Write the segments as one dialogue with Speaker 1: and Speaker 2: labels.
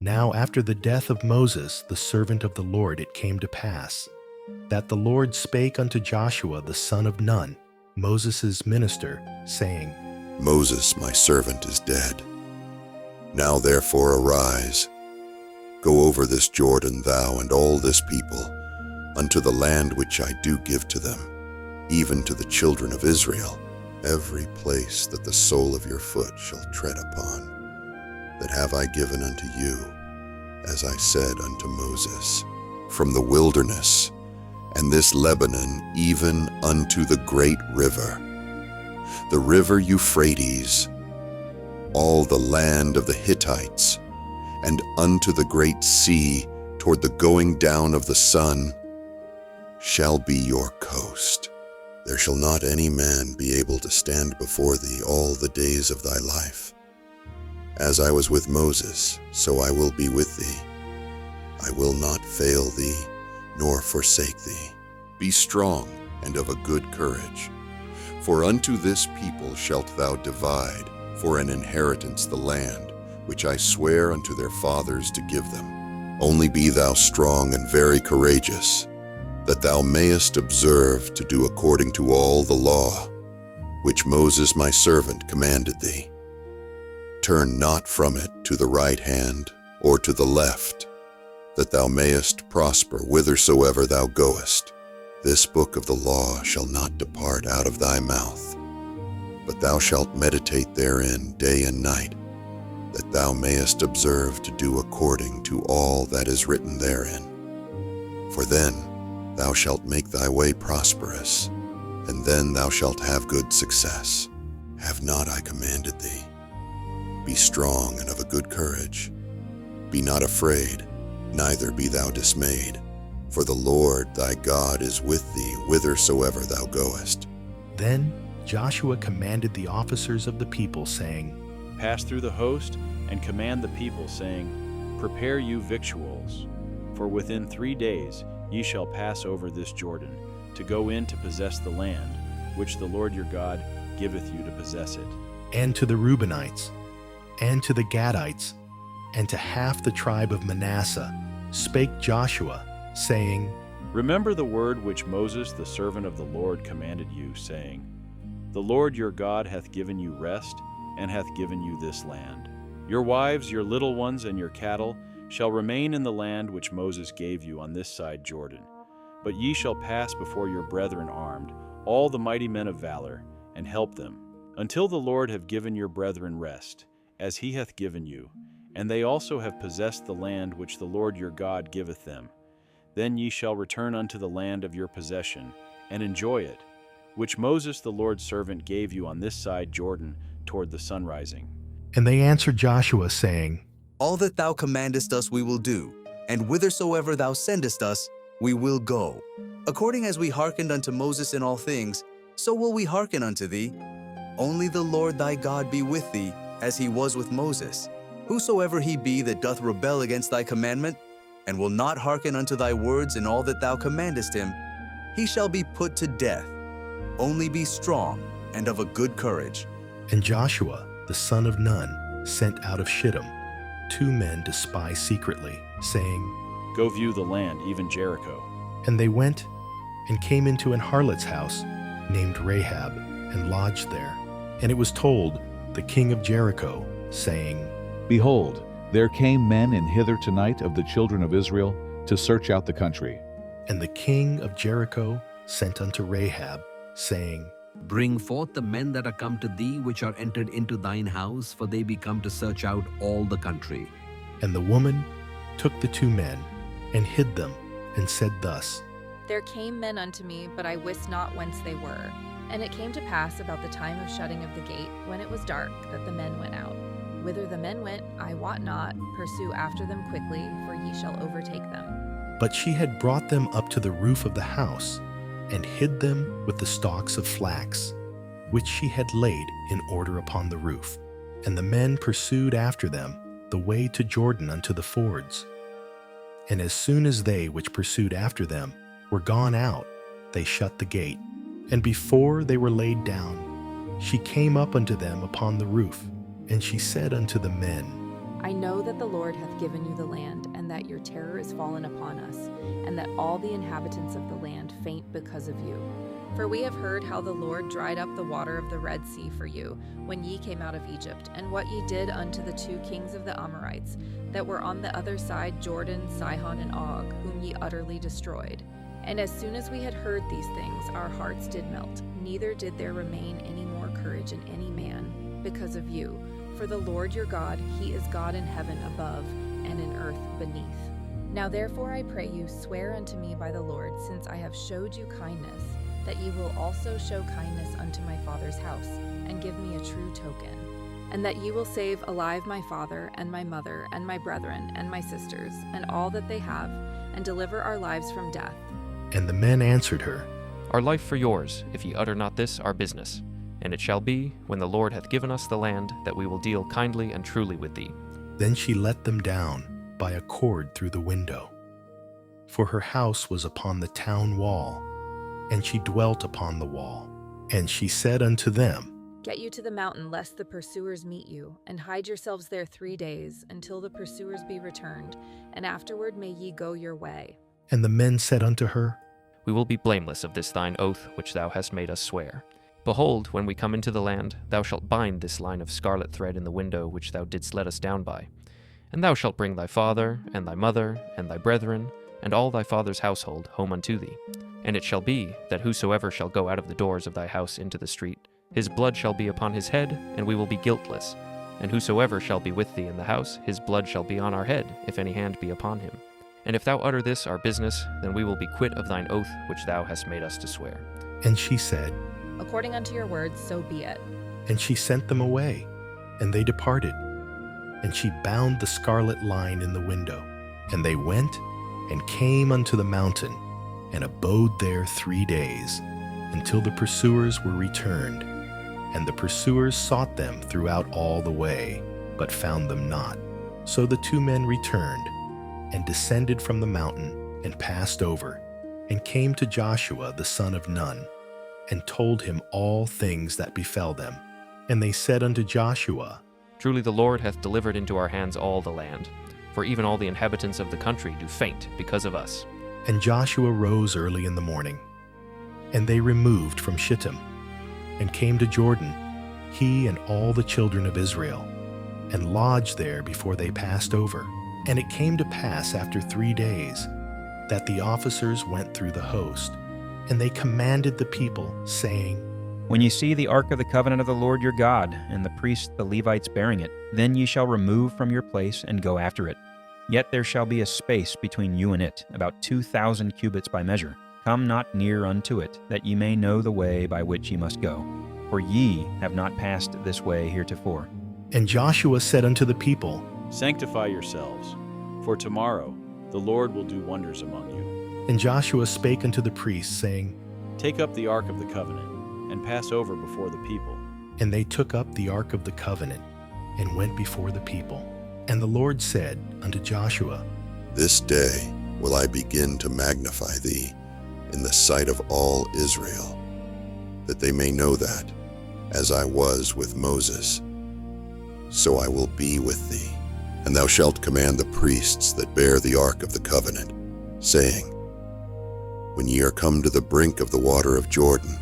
Speaker 1: Now after the death of Moses, the servant of the Lord, it came to pass, that the Lord spake unto Joshua the son of Nun, Moses' minister, saying,
Speaker 2: Moses, my servant, is dead. Now therefore arise, go over this Jordan, thou and all this people, unto the land which I do give to them, even to the children of Israel, every place that the sole of your foot shall tread upon, that have I given unto you, as I said unto Moses, from the wilderness, and this Lebanon, even unto the great river, the river Euphrates, all the land of the Hittites, and unto the great sea, toward the going down of the sun, shall be your coast. There shall not any man be able to stand before thee all the days of thy life. As I was with Moses, so I will be with thee. I will not fail thee, nor forsake thee. Be strong and of a good courage. For unto this people shalt thou divide for an inheritance the land, which I swear unto their fathers to give them. Only be thou strong and very courageous, that thou mayest observe to do according to all the law, which Moses my servant commanded thee. Turn not from it to the right hand or to the left, that thou mayest prosper whithersoever thou goest. This book of the law shall not depart out of thy mouth, but thou shalt meditate therein day and night, that thou mayest observe to do according to all that is written therein. For then thou shalt make thy way prosperous, and then thou shalt have good success. Have not I commanded thee? Be strong and of a good courage. Be not afraid, neither be thou dismayed, for the Lord thy God is with thee whithersoever thou goest.
Speaker 1: Then Joshua commanded the officers of the people, saying,
Speaker 3: Pass through the host, and command the people, saying, Prepare you victuals, for within 3 days ye shall pass over this Jordan, to go in to possess the land, which the Lord your God giveth you to possess it.
Speaker 1: and to the Reubenites, and to the Gadites, and to half the tribe of Manasseh, spake Joshua, saying,
Speaker 3: Remember the word which Moses the servant of the Lord commanded you, saying, The Lord your God hath given you rest, and hath given you this land. Your wives, your little ones, and your cattle shall remain in the land which Moses gave you on this side Jordan. But ye shall pass before your brethren armed, all the mighty men of valor, and help them, until the Lord have given your brethren rest, as he hath given you, and they also have possessed the land which the Lord your God giveth them. Then ye shall return unto the land of your possession, and enjoy it, which Moses the Lord's servant gave you on this side Jordan toward the sunrising.
Speaker 1: And they answered Joshua, saying,
Speaker 4: All that thou commandest us we will do, and whithersoever thou sendest us, we will go. According as we hearkened unto Moses in all things, so will we hearken unto thee. Only the Lord thy God be with thee, as he was with Moses. Whosoever he be that doth rebel against thy commandment, and will not hearken unto thy words in all that thou commandest him, he shall be put to death. Only be strong and of a good courage.
Speaker 1: And Joshua, the son of Nun, sent out of Shittim 2 men to spy secretly, saying,
Speaker 3: Go view the land, even Jericho.
Speaker 1: And they went and came into an harlot's house named Rahab, and lodged there. And it was told the king of Jericho, saying,
Speaker 5: Behold, there came men in hither tonight of the children of Israel to search out the country.
Speaker 1: And the king of Jericho sent unto Rahab, saying,
Speaker 6: Bring forth the men that are come to thee, which are entered into thine house, for they be come to search out all the country.
Speaker 1: And the woman took the 2 men, and hid them, and said thus,
Speaker 7: There came men unto me, but I wist not whence they were. And it came to pass about the time of shutting of the gate, when it was dark, that the men went out. Whither the men went, I wot not. Pursue after them quickly, for ye shall overtake them.
Speaker 1: But she had brought them up to the roof of the house, and hid them with the stalks of flax, which she had laid in order upon the roof. And the men pursued after them the way to Jordan unto the fords. And as soon as they which pursued after them were gone out, they shut the gate. And before they were laid down, she came up unto them upon the roof, and she said unto the men,
Speaker 7: I know that the Lord hath given you the land, and that your terror is fallen upon us, and that all the inhabitants of the land faint because of you. For we have heard how the Lord dried up the water of the Red Sea for you, when ye came out of Egypt, and what ye did unto the 2 kings of the Amorites, that were on the other side Jordan, Sihon, and Og, whom ye utterly destroyed. And as soon as we had heard these things, our hearts did melt, neither did there remain any more courage in any man, because of you. For the Lord your God, he is God in heaven above, and in earth beneath. Now therefore I pray you, swear unto me by the Lord, since I have showed you kindness, that ye will also show kindness unto my father's house, and give me a true token, and that ye will save alive my father, and my mother, and my brethren, and my sisters, and all that they have, and deliver our lives from death.
Speaker 1: And the men answered her,
Speaker 8: Our life for yours, if ye utter not this our business. And it shall be, when the Lord hath given us the land, that we will deal kindly and truly with thee.
Speaker 1: Then she let them down by a cord through the window. For her house was upon the town wall, and she dwelt upon the wall. And she said unto them,
Speaker 7: Get you to the mountain, lest the pursuers meet you, and hide yourselves there 3 days, until the pursuers be returned, and afterward may ye go your way.
Speaker 1: And the men said unto her,
Speaker 8: We will be blameless of this thine oath which thou hast made us swear. Behold, when we come into the land, thou shalt bind this line of scarlet thread in the window which thou didst let us down by. And thou shalt bring thy father, and thy mother, and thy brethren, and all thy father's household home unto thee. And it shall be, that whosoever shall go out of the doors of thy house into the street, his blood shall be upon his head, and we will be guiltless. And whosoever shall be with thee in the house, his blood shall be on our head, if any hand be upon him. And if thou utter this our business, then we will be quit of thine oath which thou hast made us to swear.
Speaker 1: And she said,
Speaker 7: According unto your words, so be it.
Speaker 1: And she sent them away, and they departed. And she bound the scarlet line in the window. And they went and came unto the mountain, and abode there 3 days, until the pursuers were returned. And the pursuers sought them throughout all the way, but found them not. So the 2 men returned, and descended from the mountain, and passed over, and came to Joshua the son of Nun, and told him all things that befell them. And they said unto Joshua,
Speaker 8: Truly the Lord hath delivered into our hands all the land, for even all the inhabitants of the country do faint because of us.
Speaker 1: And Joshua rose early in the morning, and they removed from Shittim, and came to Jordan, he and all the children of Israel, and lodged there before they passed over. And it came to pass after 3 days, that the officers went through the host, and they commanded the people, saying,
Speaker 9: When ye see the ark of the covenant of the Lord your God, and the priests the Levites bearing it, then ye shall remove from your place and go after it. Yet there shall be a space between you and it, about 2,000 cubits by measure. Come not near unto it, that ye may know the way by which ye must go. For ye have not passed this way heretofore.
Speaker 1: And Joshua said unto the people,
Speaker 3: Sanctify yourselves, for tomorrow the Lord will do wonders among you.
Speaker 1: And Joshua spake unto the priests, saying,
Speaker 3: Take up the ark of the covenant, and pass over before the people.
Speaker 1: And they took up the ark of the covenant, and went before the people. And the Lord said unto Joshua,
Speaker 2: This day will I begin to magnify thee in the sight of all Israel, that they may know that, as I was with Moses, so I will be with thee. And thou shalt command the priests that bear the ark of the covenant, saying, When ye are come to the brink of the water of Jordan,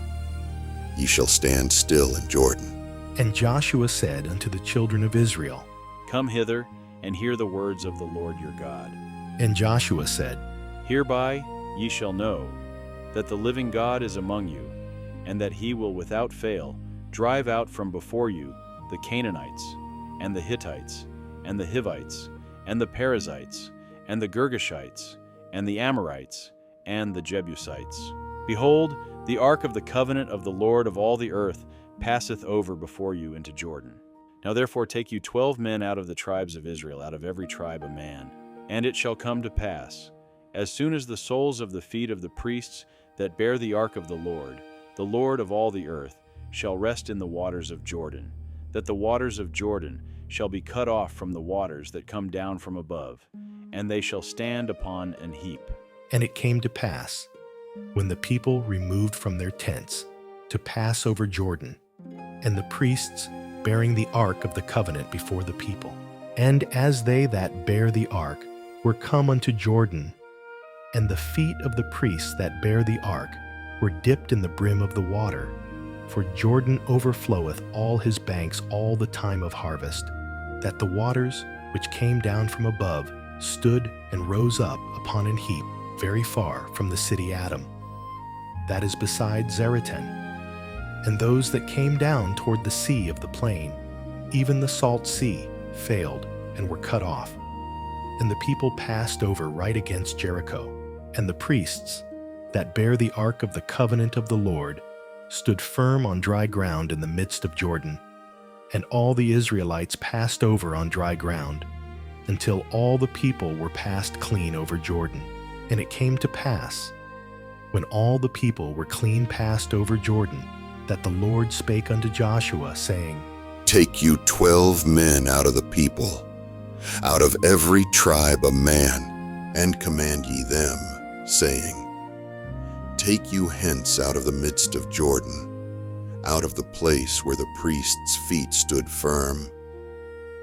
Speaker 2: ye shall stand still in Jordan.
Speaker 1: And Joshua said unto the children of Israel,
Speaker 3: Come hither, and hear the words of the Lord your God.
Speaker 1: And Joshua said,
Speaker 3: Hereby ye shall know that the living God is among you, and that he will without fail drive out from before you the Canaanites, and the Hittites, and the Hivites, and the Perizzites, and the Girgashites, and the Amorites, and the Jebusites. Behold, the ark of the covenant of the Lord of all the earth passeth over before you into Jordan. Now therefore take you 12 men out of the tribes of Israel, out of every tribe a man. And it shall come to pass, as soon as the soles of the feet of the priests that bear the ark of the Lord of all the earth, shall rest in the waters of Jordan, that the waters of Jordan shall be cut off from the waters that come down from above, and they shall stand upon an heap.
Speaker 1: And it came to pass, when the people removed from their tents, to pass over Jordan, and the priests bearing the ark of the covenant before the people, And as they that bear the ark were come unto Jordan, and the feet of the priests that bear the ark were dipped in the brim of the water, for Jordan overfloweth all his banks all the time of harvest, that the waters which came down from above stood and rose up upon an heap very far from the city Adam, that is beside Zeratan. And those that came down toward the sea of the plain, even the salt sea, failed and were cut off. And the people passed over right against Jericho. And the priests that bear the ark of the covenant of the Lord stood firm on dry ground in the midst of Jordan. And all the Israelites passed over on dry ground, until all the people were passed clean over Jordan. And it came to pass, when all the people were clean passed over Jordan, that the Lord spake unto Joshua, saying,
Speaker 2: Take you 12 men out of the people, out of every tribe a man, and command ye them, saying, Take you hence out of the midst of Jordan, out of the place where the priest's feet stood firm,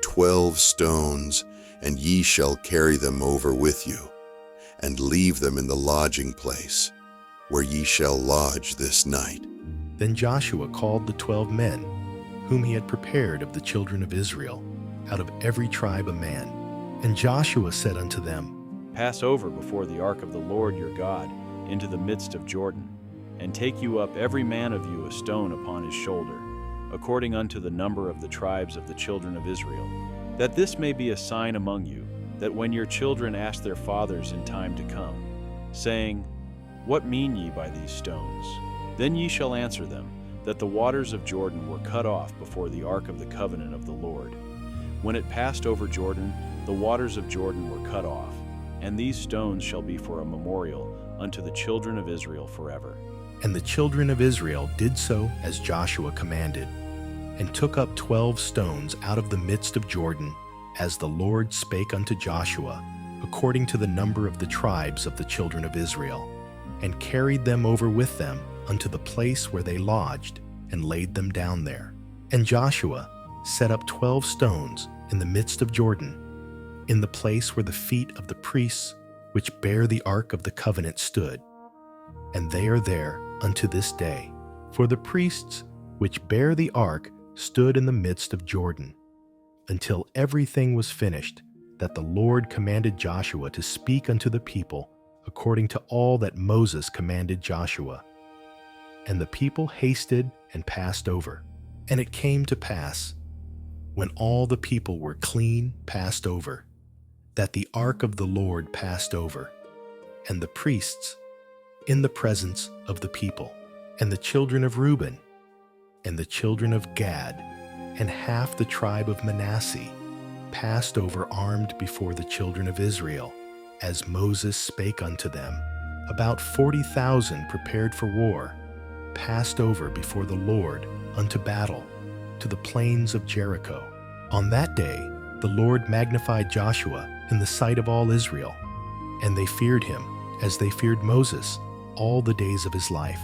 Speaker 2: 12 stones, and ye shall carry them over with you, and leave them in the lodging place, where ye shall lodge this night.
Speaker 1: Then Joshua called the 12 men, whom he had prepared of the children of Israel, out of every tribe a man. And Joshua said unto them,
Speaker 3: Pass over before the ark of the Lord your God into the midst of Jordan, and take you up every man of you a stone upon his shoulder, according unto the number of the tribes of the children of Israel, that this may be a sign among you, that when your children ask their fathers in time to come, saying, What mean ye by these stones? Then ye shall answer them, that the waters of Jordan were cut off before the ark of the covenant of the Lord. When it passed over Jordan, the waters of Jordan were cut off, and these stones shall be for a memorial unto the children of Israel forever.
Speaker 1: And the children of Israel did so as Joshua commanded, and took up 12 stones out of the midst of Jordan, as the Lord spake unto Joshua, according to the number of the tribes of the children of Israel, and carried them over with them unto the place where they lodged, and laid them down there. And Joshua set up 12 stones in the midst of Jordan, in the place where the feet of the priests which bear the ark of the covenant stood. And they are there unto this day. For the priests which bear the ark stood in the midst of Jordan, until everything was finished, that the Lord commanded Joshua to speak unto the people according to all that Moses commanded Joshua. And the people hasted and passed over. And it came to pass, when all the people were clean passed over, that the ark of the Lord passed over, and the priests in the presence of the people, and the children of Reuben, and the children of Gad, and half the tribe of Manasseh, passed over armed before the children of Israel, as Moses spake unto them. About 40,000 prepared for war, passed over before the Lord unto battle, to the plains of Jericho. On that day the Lord magnified Joshua in the sight of all Israel, and they feared him as they feared Moses all the days of his life.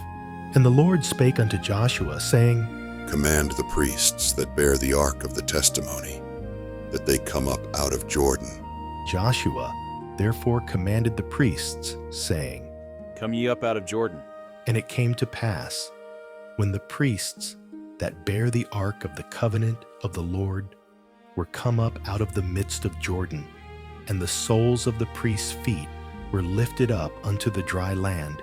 Speaker 1: And the Lord spake unto Joshua, saying,
Speaker 2: Command the priests that bear the ark of the testimony, that they come up out of Jordan.
Speaker 1: Joshua therefore commanded the priests, saying,
Speaker 3: Come ye up out of Jordan.
Speaker 1: And it came to pass, when the priests that bear the ark of the covenant of the Lord were come up out of the midst of Jordan, and the soles of the priests' feet were lifted up unto the dry land,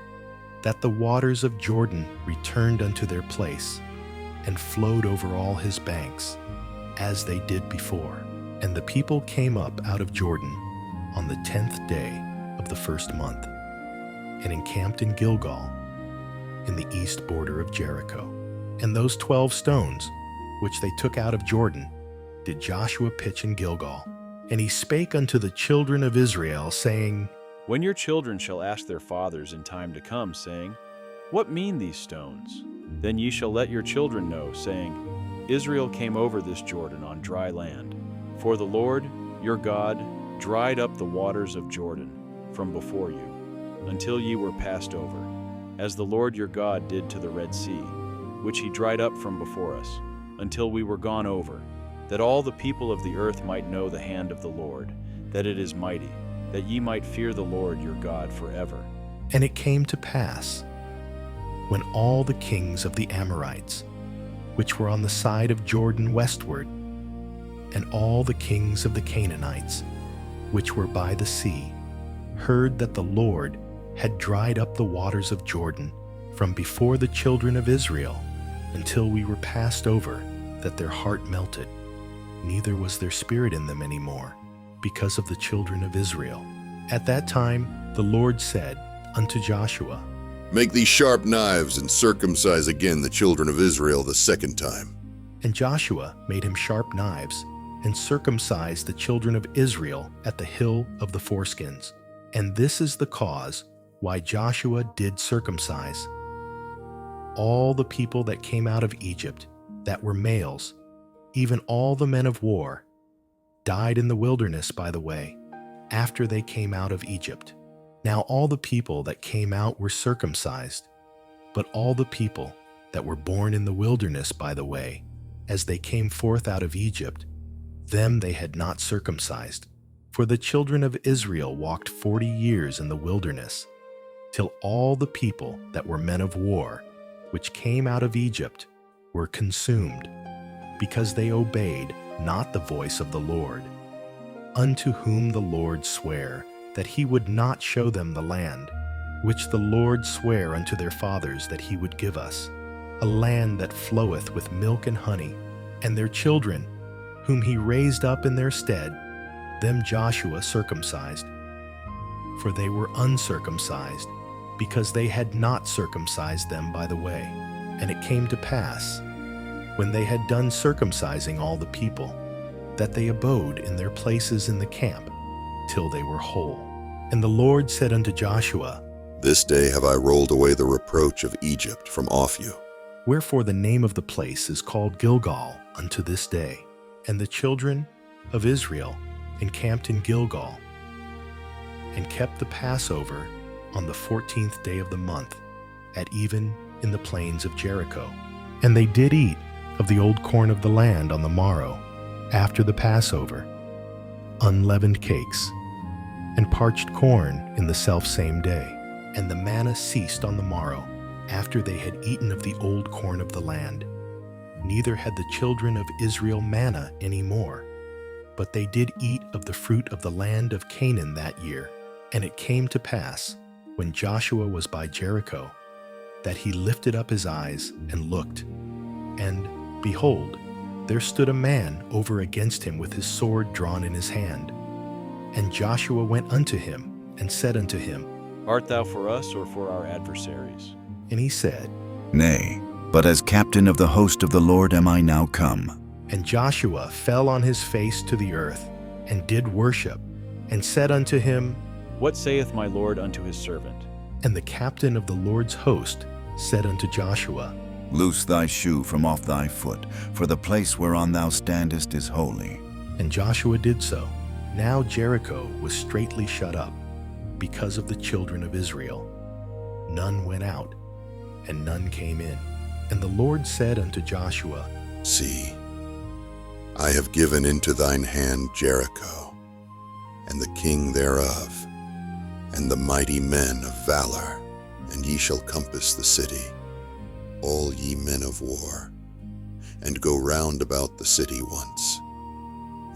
Speaker 1: that the waters of Jordan returned unto their place, and flowed over all his banks, as they did before. And the people came up out of Jordan on the 10th day of the first month, and encamped in Gilgal, in the east border of Jericho. And those 12 stones, which they took out of Jordan, did Joshua pitch in Gilgal. And he spake unto the children of Israel, saying,
Speaker 3: When your children shall ask their fathers in time to come, saying, What mean these stones? Then ye shall let your children know, saying, Israel came over this Jordan on dry land. For the Lord, your God, dried up the waters of Jordan from before you, until ye were passed over, as the Lord your God did to the Red Sea, which he dried up from before us, until we were gone over. that all the people of the earth might know the hand of the Lord, that it is mighty, that ye might fear the Lord your God forever.
Speaker 1: And it came to pass, when all the kings of the Amorites, which were on the side of Jordan westward, and all the kings of the Canaanites, which were by the sea, heard that the Lord had dried up the waters of Jordan from before the children of Israel, until we were passed over, that their heart melted, neither was there spirit in them any more, because of the children of Israel. At that time the Lord said unto Joshua,
Speaker 2: Make these sharp knives and circumcise again the children of Israel the second time.
Speaker 1: And Joshua made him sharp knives, and circumcised the children of Israel at the hill of the foreskins. And this is the cause why Joshua did circumcise all the people that came out of Egypt, that were males, even all the men of war, died in the wilderness by the way, after they came out of Egypt. Now all the people that came out were circumcised, but all the people that were born in the wilderness by the way, as they came forth out of Egypt, them they had not circumcised. For the children of Israel walked 40 years in the wilderness, till all the people that were men of war, which came out of Egypt, were consumed, because they obeyed not the voice of the Lord, unto whom the Lord sware that he would not show them the land, which the Lord sware unto their fathers that he would give us, a land that floweth with milk and honey. And their children, whom he raised up in their stead, them Joshua circumcised. For they were uncircumcised, because they had not circumcised them by the way. And it came to pass, when they had done circumcising all the people, that they abode in their places in the camp, till they were whole. And the Lord said unto Joshua,
Speaker 2: This day have I rolled away the reproach of Egypt from off you.
Speaker 1: Wherefore the name of the place is called Gilgal unto this day. And the children of Israel encamped in Gilgal, and kept the Passover on the 14th day of the month, at even in the plains of Jericho. And they did eat of the old corn of the land on the morrow, after the Passover, unleavened cakes, and parched corn in the selfsame day. And the manna ceased on the morrow, after they had eaten of the old corn of the land. Neither had the children of Israel manna any more, but they did eat of the fruit of the land of Canaan that year. And it came to pass, when Joshua was by Jericho, that he lifted up his eyes and looked, and, behold, there stood a man over against him with his sword drawn in his hand. And Joshua went unto him, and said unto him,
Speaker 3: Art thou for us or for our adversaries?
Speaker 1: And he said,
Speaker 10: Nay, but as captain of the host of the Lord am I now come.
Speaker 1: And Joshua fell on his face to the earth, and did worship, and said unto him,
Speaker 3: What saith my Lord unto his servant?
Speaker 1: And the captain of the Lord's host said unto Joshua,
Speaker 10: Loose thy shoe from off thy foot, for the place whereon thou standest is holy.
Speaker 1: And Joshua did so. Now Jericho was straitly shut up, because of the children of Israel. None went out, and none came in. And the Lord said unto Joshua,
Speaker 2: See, I have given into thine hand Jericho, and the king thereof, and the mighty men of valor, and ye shall compass the city, all ye men of war, and go round about the city once.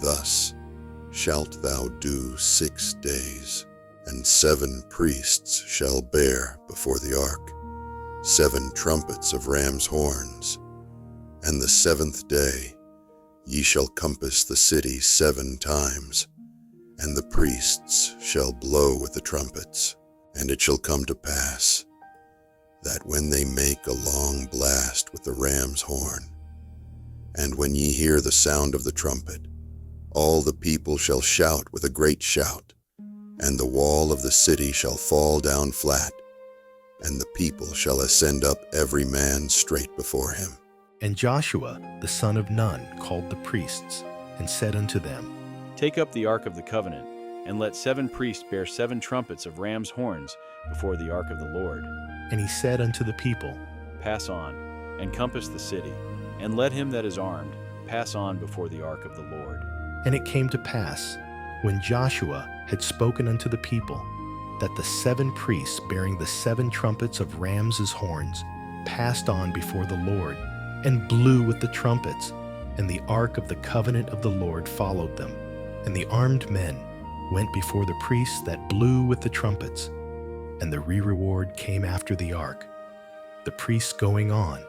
Speaker 2: Thus shalt thou do 6 days, and 7 priests shall bear before the ark 7 trumpets of ram's horns. And the 7th day ye shall compass the city 7 times, and the priests shall blow with the trumpets. And it shall come to pass, that when they make a long blast with the ram's horn, and when ye hear the sound of the trumpet, all the people shall shout with a great shout, and the wall of the city shall fall down flat, and the people shall ascend up every man straight before him.
Speaker 1: And Joshua the son of Nun called the priests, and said unto them,
Speaker 3: Take up the ark of the covenant, and let 7 priests bear 7 trumpets of ram's horns before the ark of the Lord.
Speaker 1: And he said unto the people,
Speaker 3: Pass on, and compass the city, and let him that is armed pass on before the ark of the Lord.
Speaker 1: And it came to pass, when Joshua had spoken unto the people, that the 7 priests bearing the 7 trumpets of rams' horns passed on before the Lord, and blew with the trumpets, and the ark of the covenant of the Lord followed them. And the armed men went before the priests that blew with the trumpets, and the reward came after the ark, the priests going on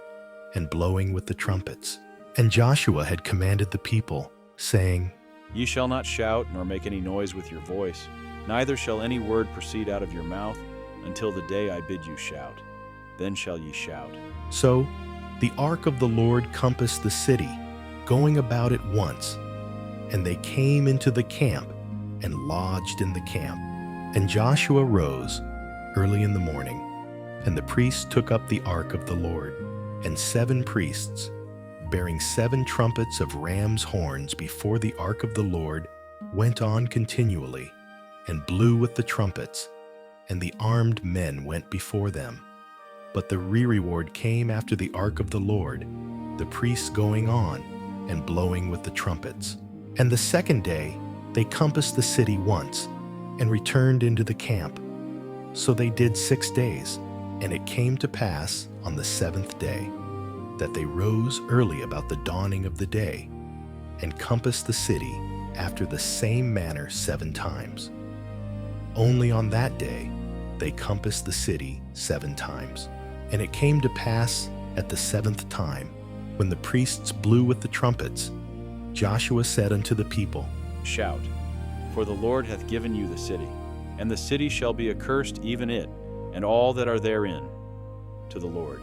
Speaker 1: and blowing with the trumpets. And Joshua had commanded the people, saying,
Speaker 3: Ye shall not shout, nor make any noise with your voice, neither shall any word proceed out of your mouth, until the day I bid you shout. Then shall ye shout.
Speaker 1: So the ark of the Lord compassed the city, going about it once. And they came into the camp, and lodged in the camp. And Joshua rose early in the morning, and the priests took up the ark of the Lord, and 7 priests, bearing 7 trumpets of rams' horns before the ark of the Lord, went on continually, and blew with the trumpets, and the armed men went before them. But the reward came after the ark of the Lord, the priests going on and blowing with the trumpets. And the 2nd day they compassed the city once, and returned into the camp. So they did 6 days. And it came to pass on the 7th day, that they rose early about the dawning of the day, and compassed the city after the same manner 7 times. Only on that day they compassed the city 7 times. And it came to pass at the 7th time, when the priests blew with the trumpets, Joshua said unto the people,
Speaker 3: Shout, for the Lord hath given you the city, and the city shall be accursed, even it, and all that are therein, to the Lord.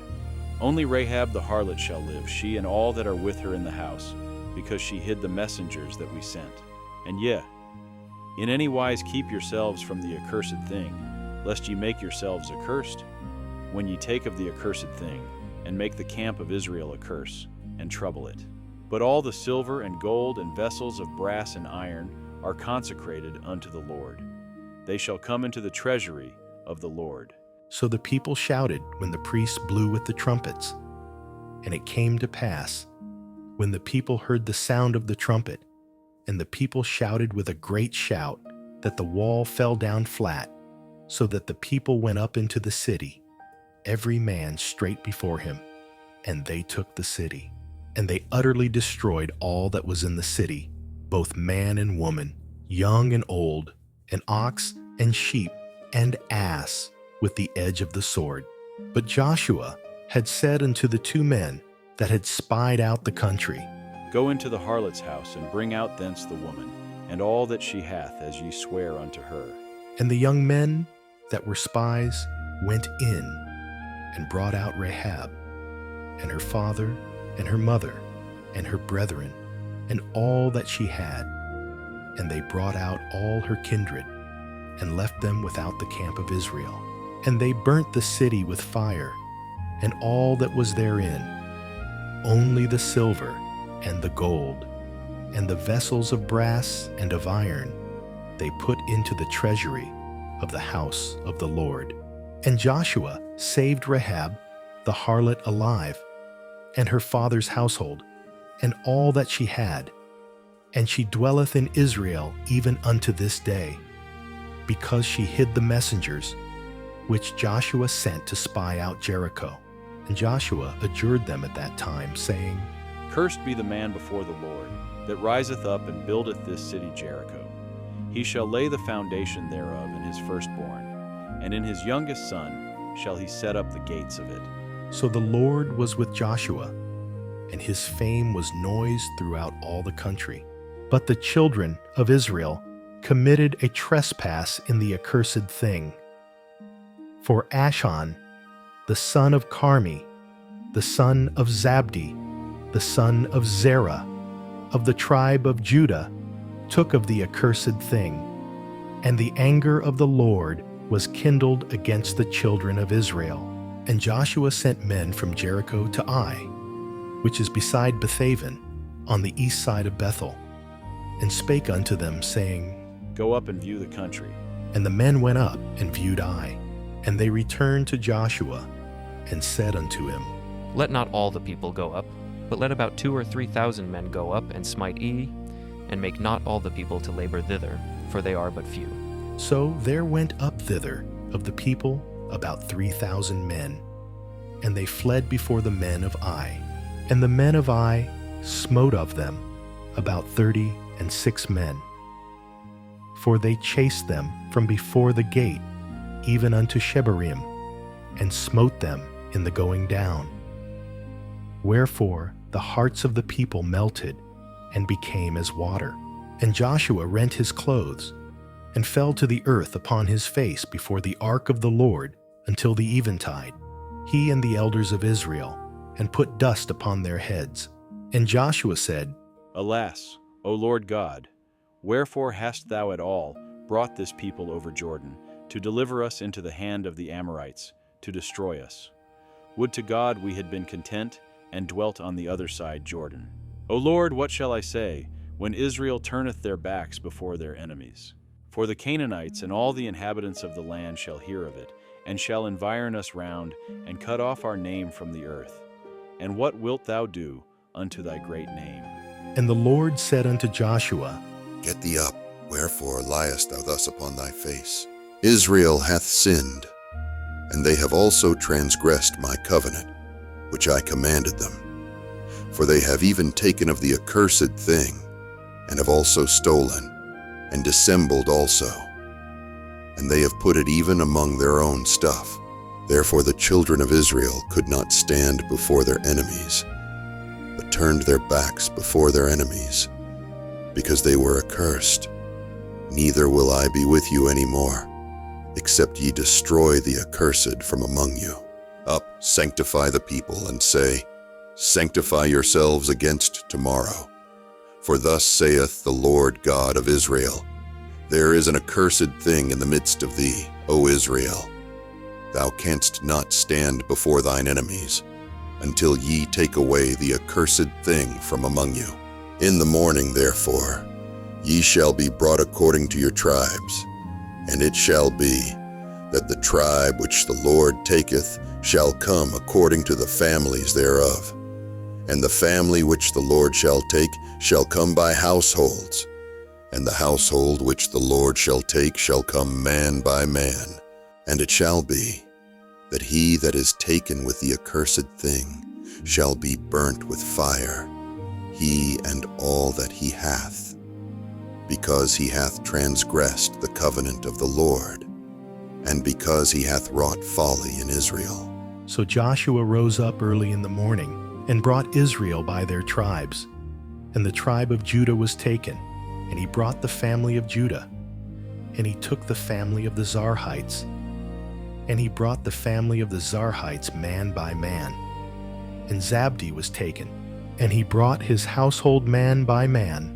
Speaker 3: Only Rahab the harlot shall live, she and all that are with her in the house, because she hid the messengers that we sent. And in any wise keep yourselves from the accursed thing, lest ye make yourselves accursed, when ye take of the accursed thing, and make the camp of Israel a curse, and trouble it. But all the silver and gold and vessels of brass and iron are consecrated unto the Lord. They shall come into the treasury of the Lord.
Speaker 1: So the people shouted when the priests blew with the trumpets. And it came to pass, when the people heard the sound of the trumpet, and the people shouted with a great shout, that the wall fell down flat, so that the people went up into the city, every man straight before him, and they took the city. And they utterly destroyed all that was in the city, both man and woman, young and old, and ox and sheep and ass, with the edge of the sword. But Joshua had said unto the 2 men that had spied out the country,
Speaker 3: Go into the harlot's house, and bring out thence the woman, and all that she hath, as ye swear unto her.
Speaker 1: And the young men that were spies went in, and brought out Rahab, and her father, and her mother, and her brethren, and all that she had. And they brought out all her kindred, and left them without the camp of Israel. And they burnt the city with fire, and all that was therein, only the silver and the gold, and the vessels of brass and of iron, they put into the treasury of the house of the Lord. And Joshua saved Rahab, the harlot, alive, and her father's household, and all that she had. And she dwelleth in Israel even unto this day, because she hid the messengers, which Joshua sent to spy out Jericho. And Joshua adjured them at that time, saying,
Speaker 3: Cursed be the man before the Lord, that riseth up and buildeth this city Jericho. He shall lay the foundation thereof in his firstborn, and in his youngest son shall he set up the gates of it.
Speaker 1: So the Lord was with Joshua, and his fame was noised throughout all the country. But the children of Israel committed a trespass in the accursed thing. For Achan, the son of Carmi, the son of Zabdi, the son of Zerah, of the tribe of Judah, took of the accursed thing, and the anger of the Lord was kindled against the children of Israel. And Joshua sent men from Jericho to Ai, which is beside Bethaven, on the east side of Bethel, and spake unto them, saying,
Speaker 3: Go up and view the country.
Speaker 1: And the men went up and viewed Ai. And they returned to Joshua, and said unto him,
Speaker 8: Let not all the people go up, but let about 2,000 or 3,000 men go up and smite and make not all the people to labor thither, for they are but few.
Speaker 1: So there went up thither of the people about 3,000 men, and they fled before the men of Ai. And the men of Ai smote of them about 36 men. For they chased them from before the gate, even unto Shebarim, and smote them in the going down. Wherefore the hearts of the people melted, and became as water. And Joshua rent his clothes, and fell to the earth upon his face before the ark of the Lord until the eventide, he and the elders of Israel, and put dust upon their heads. And Joshua said,
Speaker 3: Alas, O Lord God, wherefore hast thou at all brought this people over Jordan, to deliver us into the hand of the Amorites, to destroy us? Would to God we had been content, and dwelt on the other side Jordan. O Lord, what shall I say, when Israel turneth their backs before their enemies? For the Canaanites and all the inhabitants of the land shall hear of it, and shall environ us round, and cut off our name from the earth. And what wilt thou do unto thy great name?
Speaker 1: And the Lord said unto Joshua,
Speaker 2: Get thee up, wherefore liest thou thus upon thy face? Israel hath sinned, and they have also transgressed my covenant, which I commanded them. For they have even taken of the accursed thing, and have also stolen, and dissembled also. And they have put it even among their own stuff. Therefore the children of Israel could not stand before their enemies, but turned their backs before their enemies, because they were accursed. Neither will I be with you any more, except ye destroy the accursed from among you. Up, sanctify the people, and say, Sanctify yourselves against tomorrow. For thus saith the Lord God of Israel, There is an accursed thing in the midst of thee, O Israel. Thou canst not stand before thine enemies, until ye take away the accursed thing from among you. In the morning, therefore, ye shall be brought according to your tribes, and it shall be that the tribe which the Lord taketh shall come according to the families thereof. And the family which the Lord shall take shall come by households, and the household which the Lord shall take shall come man by man. And it shall be that he that is taken with the accursed thing shall be burnt with fire, he and all that he hath, because he hath transgressed the covenant of the Lord, and because he hath wrought folly in Israel.
Speaker 1: So Joshua rose up early in the morning, and brought Israel by their tribes. And the tribe of Judah was taken, and he brought the family of Judah. And he took the family of the Zarhites, and he brought the family of the Zarhites man by man. And Zabdi was taken, and he brought his household man by man.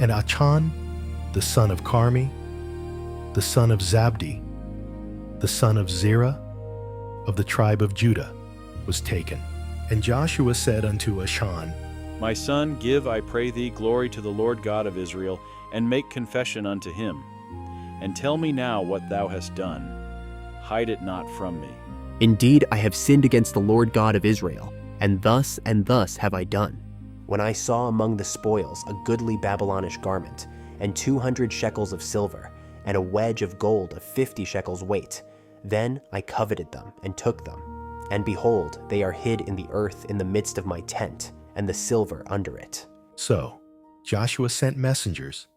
Speaker 1: And Achan, the son of Carmi, the son of Zabdi, the son of Zerah, of the tribe of Judah, was taken. And Joshua said unto Achan,
Speaker 3: My son, give, I pray thee, glory to the Lord God of Israel, and make confession unto him. And tell me now what thou hast done. Hide it not from me.
Speaker 11: Indeed, I have sinned against the Lord God of Israel, and thus have I done. When I saw among the spoils a goodly Babylonish garment, and 200 shekels of silver, and a wedge of gold of 50 shekels weight, then I coveted them, and took them. And behold, they are hid in the earth in the midst of my tent, and the silver under it.
Speaker 1: So Joshua sent messengers,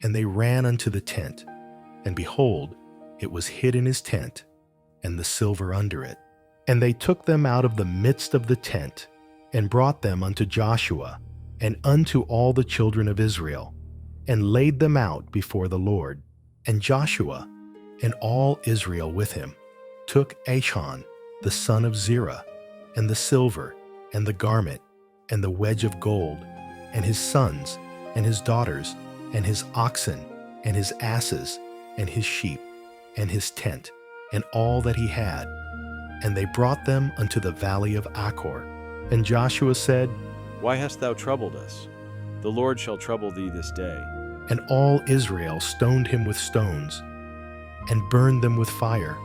Speaker 1: and they ran unto the tent, and behold, it was hid in his tent, and the silver under it. And they took them out of the midst of the tent, and brought them unto Joshua, and unto all the children of Israel, and laid them out before the Lord. And Joshua, and all Israel with him, took Achan, the son of Zerah, and the silver, and the garment, and the wedge of gold, and his sons, and his daughters, and his oxen, and his asses, and his sheep, and his tent, and all that he had. And they brought them unto the valley of Achor. And Joshua said,
Speaker 3: Why hast thou troubled us? The Lord shall trouble thee this day.
Speaker 1: And all Israel stoned him with stones, and burned them with fire,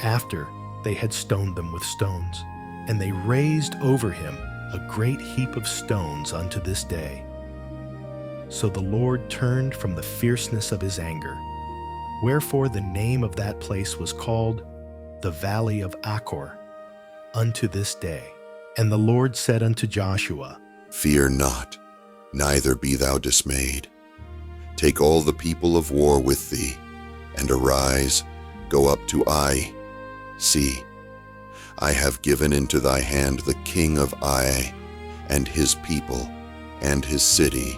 Speaker 1: after they had stoned them with stones. And they raised over him a great heap of stones unto this day. So the Lord turned from the fierceness of his anger. Wherefore the name of that place was called the Valley of Achor unto this day. And the Lord said unto Joshua,
Speaker 2: Fear not, neither be thou dismayed. Take all the people of war with thee, and arise, go up to Ai. See, I have given into thy hand the king of Ai, and his people, and his city,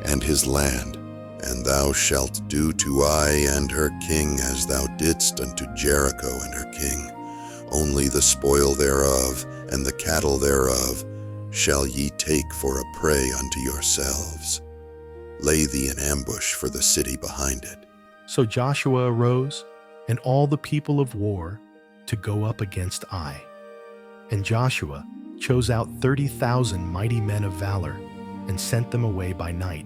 Speaker 2: and his land. And thou shalt do to Ai and her king as thou didst unto Jericho and her king. Only the spoil thereof, and the cattle thereof, shall ye take for a prey unto yourselves. Lay thee in ambush for the city behind it.
Speaker 1: So Joshua arose, and all the people of war, to go up against Ai. And Joshua chose out 30,000 mighty men of valor, and sent them away by night.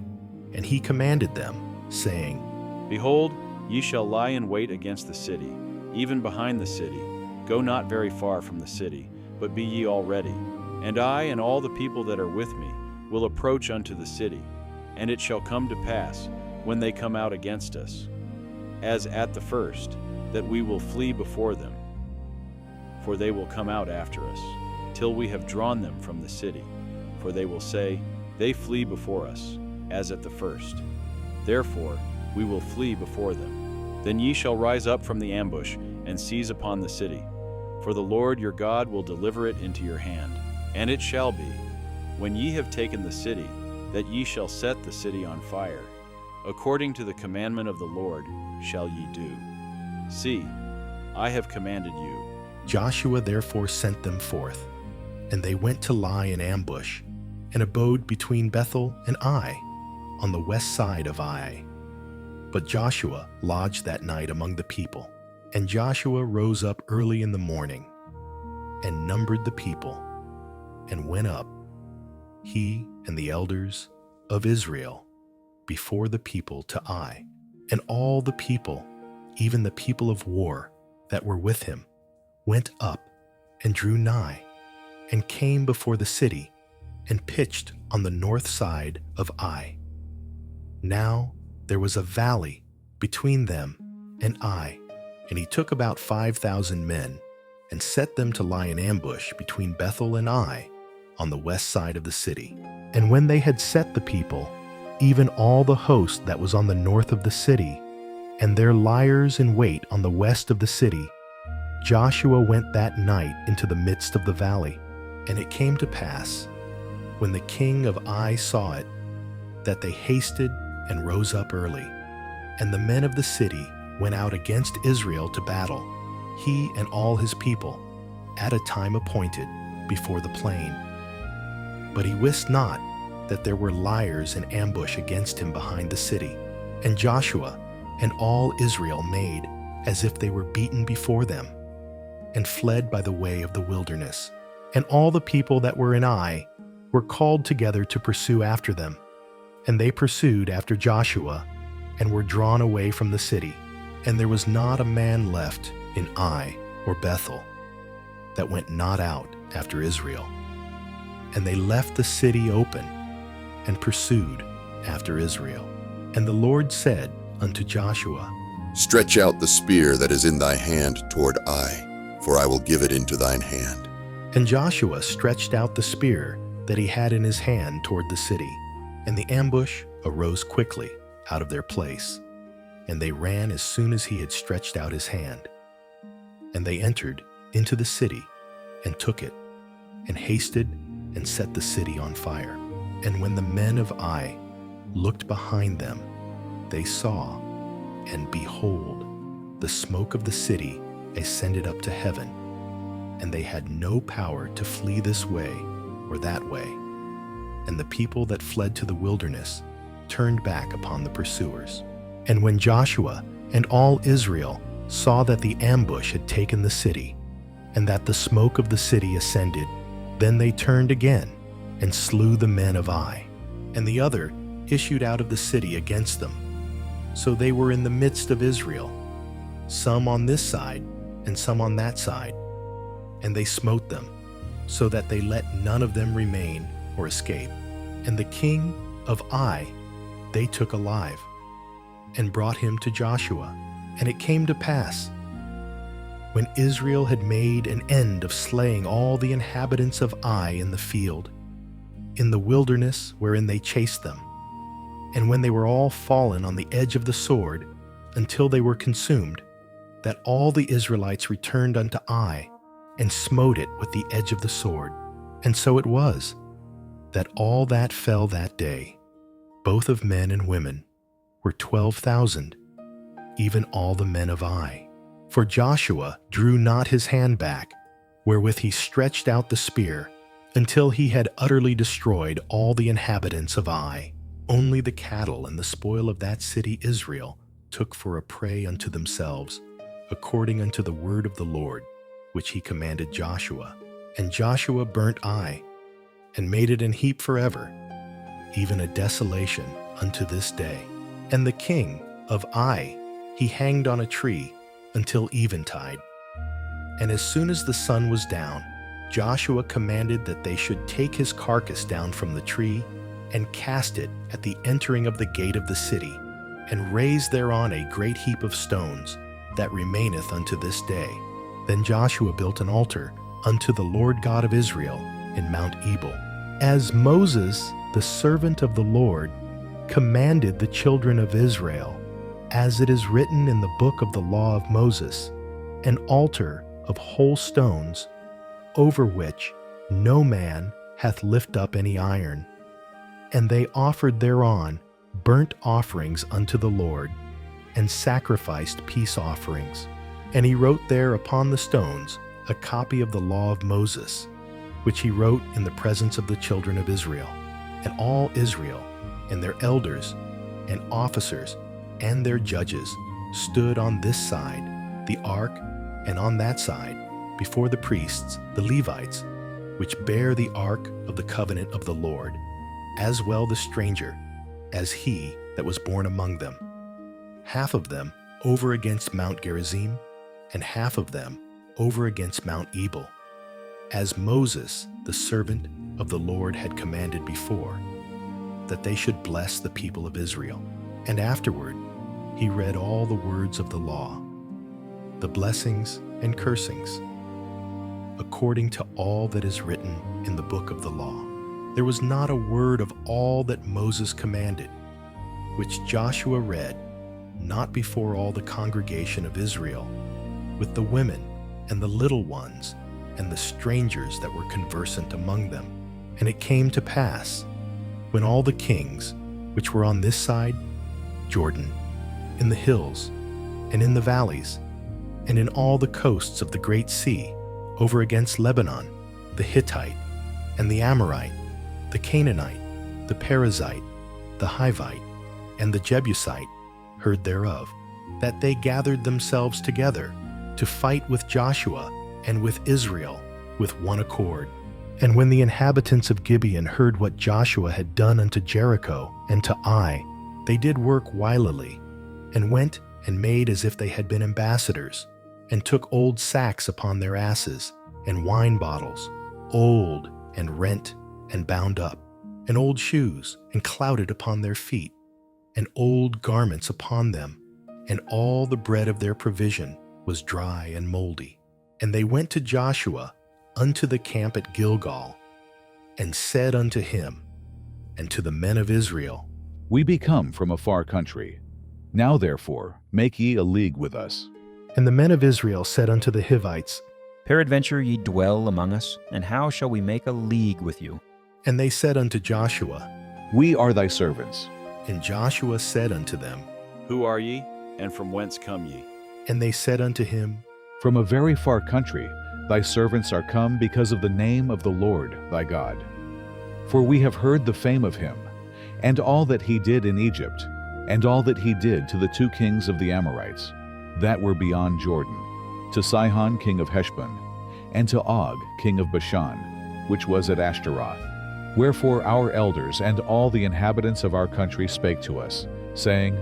Speaker 1: And he commanded them, saying,
Speaker 3: Behold, ye shall lie in wait against the city, even behind the city. Go not very far from the city, but be ye all ready. And I and all the people that are with me will approach unto the city. And it shall come to pass, when they come out against us, as at the first, that we will flee before them. For they will come out after us, till we have drawn them from the city. For they will say, They flee before us, as at the first. Therefore we will flee before them. Then ye shall rise up from the ambush, and seize upon the city. For the Lord your God will deliver it into your hand. And it shall be, when ye have taken the city, that ye shall set the city on fire. According to the commandment of the Lord shall ye do. See, I have commanded you.
Speaker 1: Joshua therefore sent them forth, and they went to lie in ambush, and abode between Bethel and Ai, on the west side of Ai. But Joshua lodged that night among the people. And Joshua rose up early in the morning, and numbered the people, and went up, he and the elders of Israel, before the people to Ai. And all the people, even the people of war that were with him, went up and drew nigh, and came before the city, and pitched on the north side of Ai. Now there was a valley between them and Ai, and he took about 5,000 men, and set them to lie in ambush between Bethel and Ai, on the west side of the city. And when they had set the people, even all the host that was on the north of the city, and their liers in wait on the west of the city, Joshua went that night into the midst of the valley. And it came to pass, when the king of Ai saw it, that they hasted and rose up early. And the men of the city went out against Israel to battle, he and all his people, at a time appointed, before the plain. But he wist not that there were liers in ambush against him behind the city. And Joshua and all Israel made as if they were beaten before them, and fled by the way of the wilderness. And all the people that were in Ai were called together to pursue after them. And they pursued after Joshua, and were drawn away from the city. And there was not a man left in Ai or Bethel that went not out after Israel. And they left the city open, and pursued after Israel. And the Lord said unto Joshua,
Speaker 2: Stretch out the spear that is in thy hand toward Ai, for I will give it into thine hand.
Speaker 1: And Joshua stretched out the spear that he had in his hand toward the city. And the ambush arose quickly out of their place, and they ran as soon as he had stretched out his hand. And they entered into the city, and took it, and hasted and set the city on fire. And when the men of Ai looked behind them, they saw, and behold, the smoke of the city ascended up to heaven, and they had no power to flee this way or that way. And the people that fled to the wilderness turned back upon the pursuers. And when Joshua and all Israel saw that the ambush had taken the city, and that the smoke of the city ascended, then they turned again, and slew the men of Ai. And the other issued out of the city against them. So they were in the midst of Israel, some on this side, and some on that side. And they smote them, so that they let none of them remain or escape. And the king of Ai they took alive, and brought him to Joshua. And it came to pass, when Israel had made an end of slaying all the inhabitants of Ai in the field, in the wilderness wherein they chased them, and when they were all fallen on the edge of the sword, until they were consumed, that all the Israelites returned unto Ai, and smote it with the edge of the sword. And so it was, that all that fell that day, both of men and women, were 12,000, even all the men of Ai. For Joshua drew not his hand back, wherewith he stretched out the spear, until he had utterly destroyed all the inhabitants of Ai. Only the cattle and the spoil of that city Israel took for a prey unto themselves, according unto the word of the Lord, which he commanded Joshua. And Joshua burnt Ai, and made it an heap forever, even a desolation unto this day. And the king of Ai he hanged on a tree until eventide. And as soon as the sun was down, Joshua commanded that they should take his carcass down from the tree, and cast it at the entering of the gate of the city, and raise thereon a great heap of stones, that remaineth unto this day. Then Joshua built an altar unto the Lord God of Israel in Mount Ebal, as Moses, the servant of the Lord, commanded the children of Israel, as it is written in the book of the law of Moses, an altar of whole stones, over which no man hath lift up any iron. And they offered thereon burnt offerings unto the Lord, and sacrificed peace offerings. And he wrote there upon the stones a copy of the law of Moses, which he wrote in the presence of the children of Israel. And all Israel, and their elders, and officers, and their judges, stood on this side, the ark, and on that side, before the priests, the Levites, which bear the ark of the covenant of the Lord, as well the stranger, as he that was born among them. Half of them over against Mount Gerizim, and half of them over against Mount Ebal, as Moses, the servant of the Lord, had commanded before, that they should bless the people of Israel. And afterward he read all the words of the law, the blessings and cursings, according to all that is written in the book of the law. There was not a word of all that Moses commanded, which Joshua read, not before all the congregation of Israel, with the women and the little ones and the strangers that were conversant among them. And it came to pass, when all the kings which were on this side Jordan, in the hills, and in the valleys, and in all the coasts of the great sea, over against Lebanon, the Hittite, and the Amorite, the Canaanite, the Perizzite, the Hivite, and the Jebusite, heard thereof, that they gathered themselves together to fight with Joshua and with Israel with one accord. And when the inhabitants of Gibeon heard what Joshua had done unto Jericho and to Ai, they did work wilily, and went and made as if they had been ambassadors, and took old sacks upon their asses, and wine bottles, old and rent and bound up, and old shoes, and clouted upon their feet, and old garments upon them, and all the bread of their provision was dry and moldy. And they went to Joshua unto the camp at Gilgal, and said unto him, and to the men of Israel,
Speaker 5: We be come from a far country. Now therefore make ye a league with us.
Speaker 1: And the men of Israel said unto the Hivites,
Speaker 9: Peradventure ye dwell among us, and how shall we make a league with you?
Speaker 1: And they said unto Joshua,
Speaker 5: We are thy servants.
Speaker 1: And Joshua said unto them,
Speaker 3: Who are ye, and from whence come ye?
Speaker 1: And they said unto him,
Speaker 5: From a very far country thy servants are come because of the name of the Lord thy God. For we have heard the fame of him, and all that he did in Egypt, and all that he did to the two kings of the Amorites, that were beyond Jordan, to Sihon king of Heshbon, and to Og king of Bashan, which was at Ashtaroth. Wherefore our elders and all the inhabitants of our country spake to us, saying,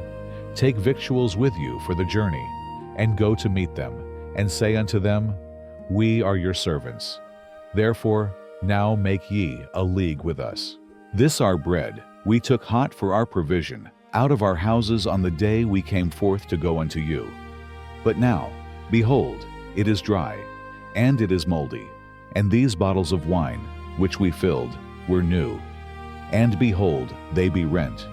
Speaker 5: Take victuals with you for the journey, and go to meet them, and say unto them, We are your servants. Therefore Now make ye a league with us. This our bread we took hot for our provision out of our houses on the day we came forth to go unto you. But now, behold, it is dry, and it is moldy, and these bottles of wine, which we filled, were new. And behold, they be rent.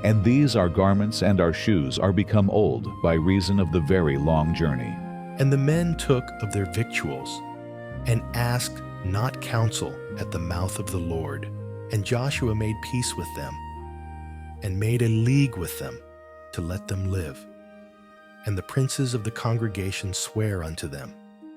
Speaker 5: And these our garments and our shoes are become old by reason of the very long journey.
Speaker 1: And the men took of their victuals, and asked not counsel at the mouth of the Lord. And Joshua made peace with them, and made a league with them, to let them live. And the princes of the congregation sware unto them.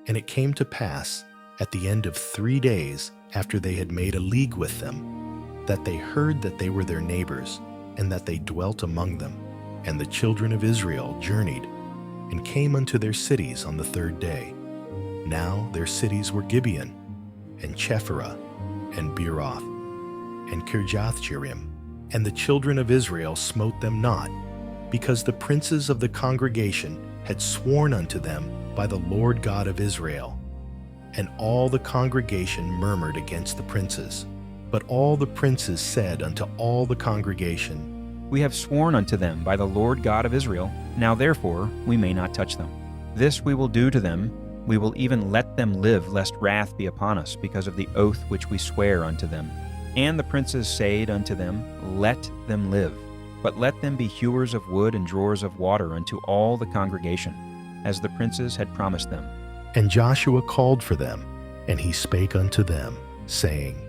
Speaker 1: And it came to pass, at the end of 3 days after they had made a league with them, that they heard that they were their neighbors, and that they dwelt among them. And the children of Israel journeyed, and came unto their cities on the 3rd day. Now their cities were Gibeon, and Chephirah, and Beeroth, and Kirjathjearim. And the children of Israel smote them not, because the princes of the congregation had sworn unto them by the Lord God of Israel. And all the congregation murmured against the princes. But all the princes said unto all the congregation,
Speaker 9: We have sworn unto them by the Lord God of Israel, now therefore we may not touch them. This we will do to them, we will even let them live, lest wrath be upon us, because of the oath which we swear unto them. And the princes said unto them, Let them live, but let them be hewers of wood and drawers of water unto all the congregation, as the princes had promised them.
Speaker 1: And Joshua called for them, and he spake unto them, saying,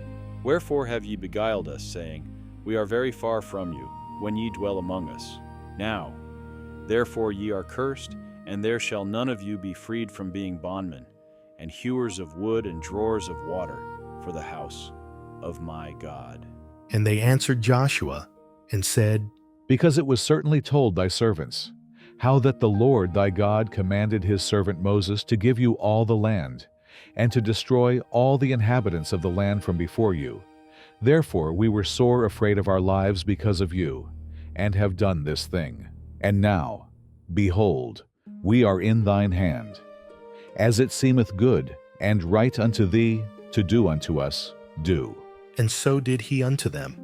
Speaker 3: Wherefore have ye beguiled us, saying, We are very far from you, when ye dwell among us? Now, therefore ye are cursed, and there shall none of you be freed from being bondmen, and hewers of wood and drawers of water for the house of my God.
Speaker 1: And they answered Joshua, and said,
Speaker 5: Because it was certainly told thy servants, how that the Lord thy God commanded his servant Moses to give you all the land, and to destroy all the inhabitants of the land from before you. Therefore we were sore afraid of our lives because of you, and have done this thing. And now, behold, we are in thine hand. As it seemeth good and right unto thee to do unto us, do.
Speaker 1: And so did he unto them,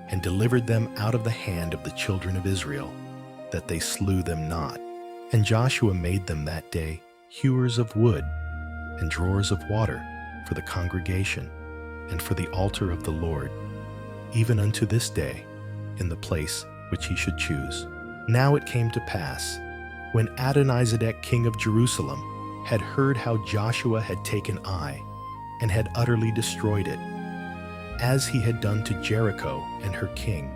Speaker 1: and delivered them out of the hand of the children of Israel, that they slew them not. And Joshua made them that day hewers of wood and drawers of water for the congregation, and for the altar of the Lord, even unto this day, in the place which he should choose. Now it came to pass, when Adonizedek king of Jerusalem had heard how Joshua had taken Ai, and had utterly destroyed it, as he had done to Jericho and her king,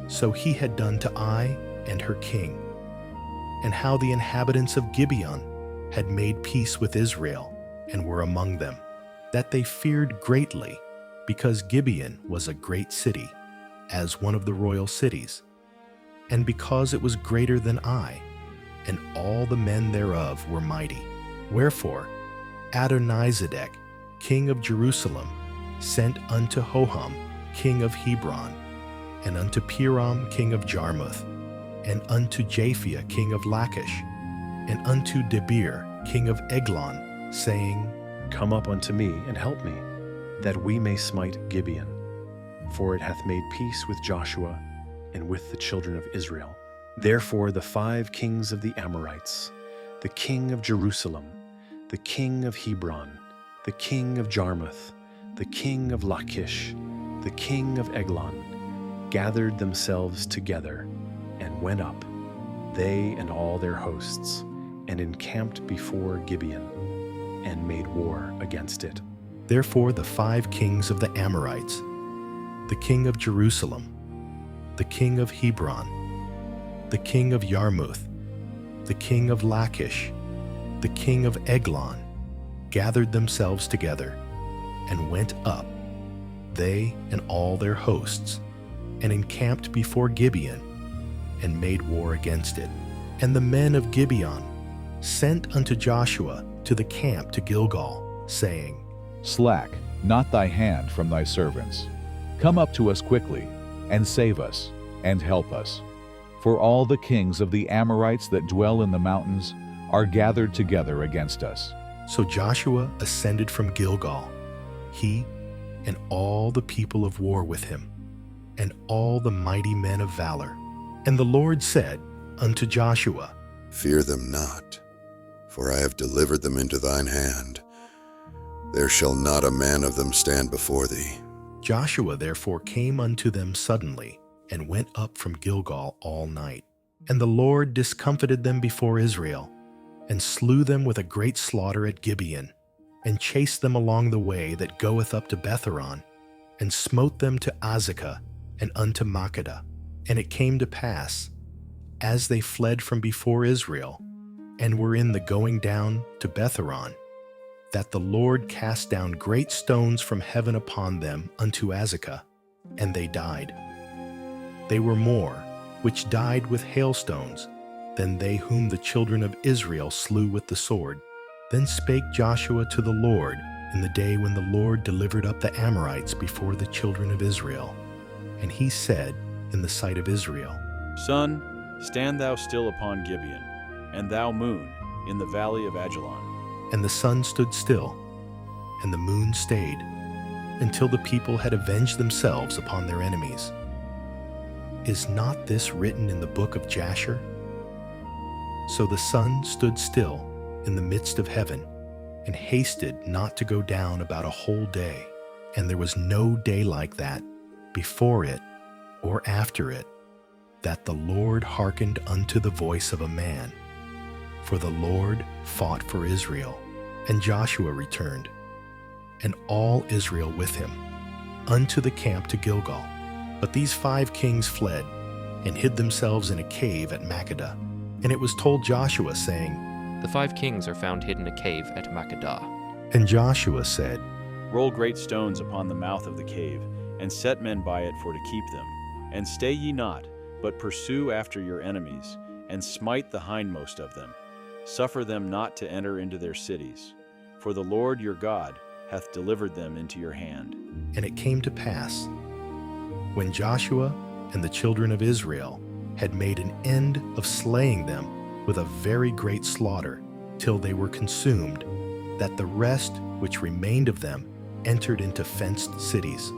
Speaker 1: so he had done to Ai and her king, and how the inhabitants of Gibeon had made peace with Israel, and were among them, that they feared greatly, because Gibeon was a great city, as one of the royal cities, and because it was greater than Ai, and all the men thereof were mighty. Wherefore Adonizedek, king of Jerusalem, sent unto Hoham, king of Hebron, and unto Piram, king of Jarmuth, and unto Japhia, king of Lachish, and unto Debir, king of Eglon, saying,
Speaker 12: Come up unto me, and help me, that we may smite Gibeon. For it hath made peace with Joshua, and with the children of Israel. Therefore the 5 kings of the Amorites, the king of Jerusalem, the king of Hebron, the king of Jarmuth, the king of Lachish, the king of Eglon, gathered themselves together, and went up, they and all their hosts, and encamped before Gibeon, and made war against it.
Speaker 1: Therefore the 5 kings of the Amorites, the king of Jerusalem, the king of Hebron, the king of Yarmuth, the king of Lachish, the king of Eglon, gathered themselves together, and went up, they and all their hosts, and encamped before Gibeon, and made war against it. And the men of Gibeon sent unto Joshua to the camp to Gilgal, saying,
Speaker 5: Slack not thy hand from thy servants. Come up to us quickly, and save us, and help us. For all the kings of the Amorites that dwell in the mountains are gathered together against us.
Speaker 1: So Joshua ascended from Gilgal, he and all the people of war with him, and all the mighty men of valor. And the Lord said unto Joshua,
Speaker 2: Fear them not, for I have delivered them into thine hand. There shall not a man of them stand before thee.
Speaker 1: Joshua therefore came unto them suddenly, and went up from Gilgal all night. And the Lord discomfited them before Israel, and slew them with a great slaughter at Gibeon, and chased them along the way that goeth up to Betharon, and smote them to Azekah and unto Makkedah. And it came to pass, as they fled from before Israel, and were in the going down to Betharon, that the Lord cast down great stones from heaven upon them unto Azekah, and they died. They were more, which died with hailstones, than they whom the children of Israel slew with the sword. Then spake Joshua to the Lord in the day when the Lord delivered up the Amorites before the children of Israel. And he said in the sight of Israel,
Speaker 3: Sun, stand thou still upon Gibeon, and thou moon, in the valley of Ajalon.
Speaker 1: And the sun stood still, and the moon stayed, until the people had avenged themselves upon their enemies. Is not this written in the book of Jasher? So the sun stood still in the midst of heaven, and hasted not to go down about a whole day. And there was no day like that, before it or after it, that the Lord hearkened unto the voice of a man. For the Lord fought for Israel, and Joshua returned, and all Israel with him, unto the camp to Gilgal. But these 5 kings fled, and hid themselves in a cave at Makkedah. And it was told Joshua, saying,
Speaker 8: The 5 kings are found hid in a cave at Makkedah.
Speaker 1: And Joshua said,
Speaker 3: Roll great stones upon the mouth of the cave, and set men by it for to keep them. And stay ye not, but pursue after your enemies, and smite the hindmost of them. Suffer them not to enter into their cities. For the Lord your God hath delivered them into your hand.
Speaker 1: And it came to pass, when Joshua and the children of Israel had made an end of slaying them with a very great slaughter, till they were consumed, that the rest which remained of them entered into fenced cities.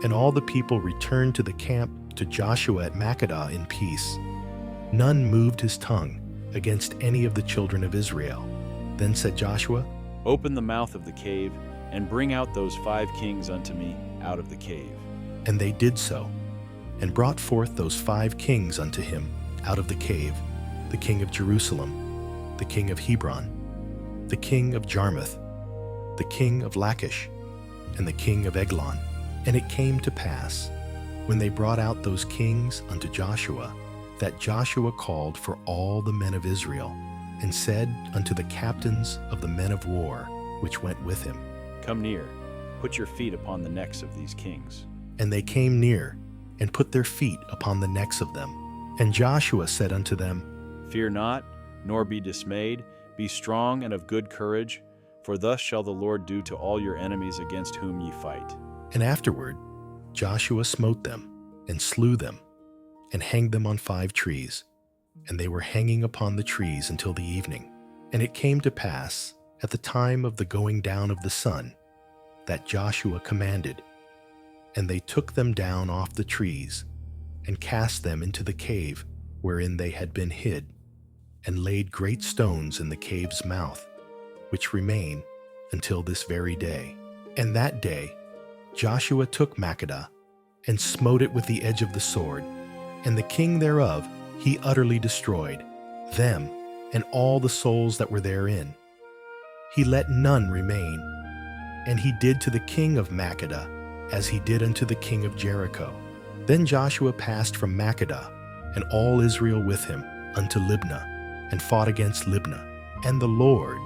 Speaker 1: And all the people returned to the camp to Joshua at Makkedah in peace. None moved his tongue against any of the children of Israel. Then said Joshua,
Speaker 3: Open the mouth of the cave, and bring out those 5 kings unto me out of the cave.
Speaker 1: And they did so, and brought forth those 5 kings unto him out of the cave, the king of Jerusalem, the king of Hebron, the king of Jarmuth, the king of Lachish, and the king of Eglon. And it came to pass, when they brought out those kings unto Joshua, that Joshua called for all the men of Israel, and said unto the captains of the men of war which went with him,
Speaker 3: Come near, put your feet upon the necks of these kings.
Speaker 1: And they came near, and put their feet upon the necks of them. And Joshua said unto them,
Speaker 3: Fear not, nor be dismayed, be strong and of good courage, for thus shall the Lord do to all your enemies against whom ye fight.
Speaker 1: And afterward Joshua smote them, and slew them, and hanged them on 5 trees. And they were hanging upon the trees until the evening. And it came to pass, at the time of the going down of the sun, that Joshua commanded, and they took them down off the trees, and cast them into the cave wherein they had been hid, and laid great stones in the cave's mouth, which remain until this very day. And that day Joshua took Makkedah, and smote it with the edge of the sword, and the king thereof he utterly destroyed, them and all the souls that were therein. He let none remain. And he did to the king of Makkedah as he did unto the king of Jericho. Then Joshua passed from Makkedah, and all Israel with him, unto Libnah, and fought against Libnah. And the Lord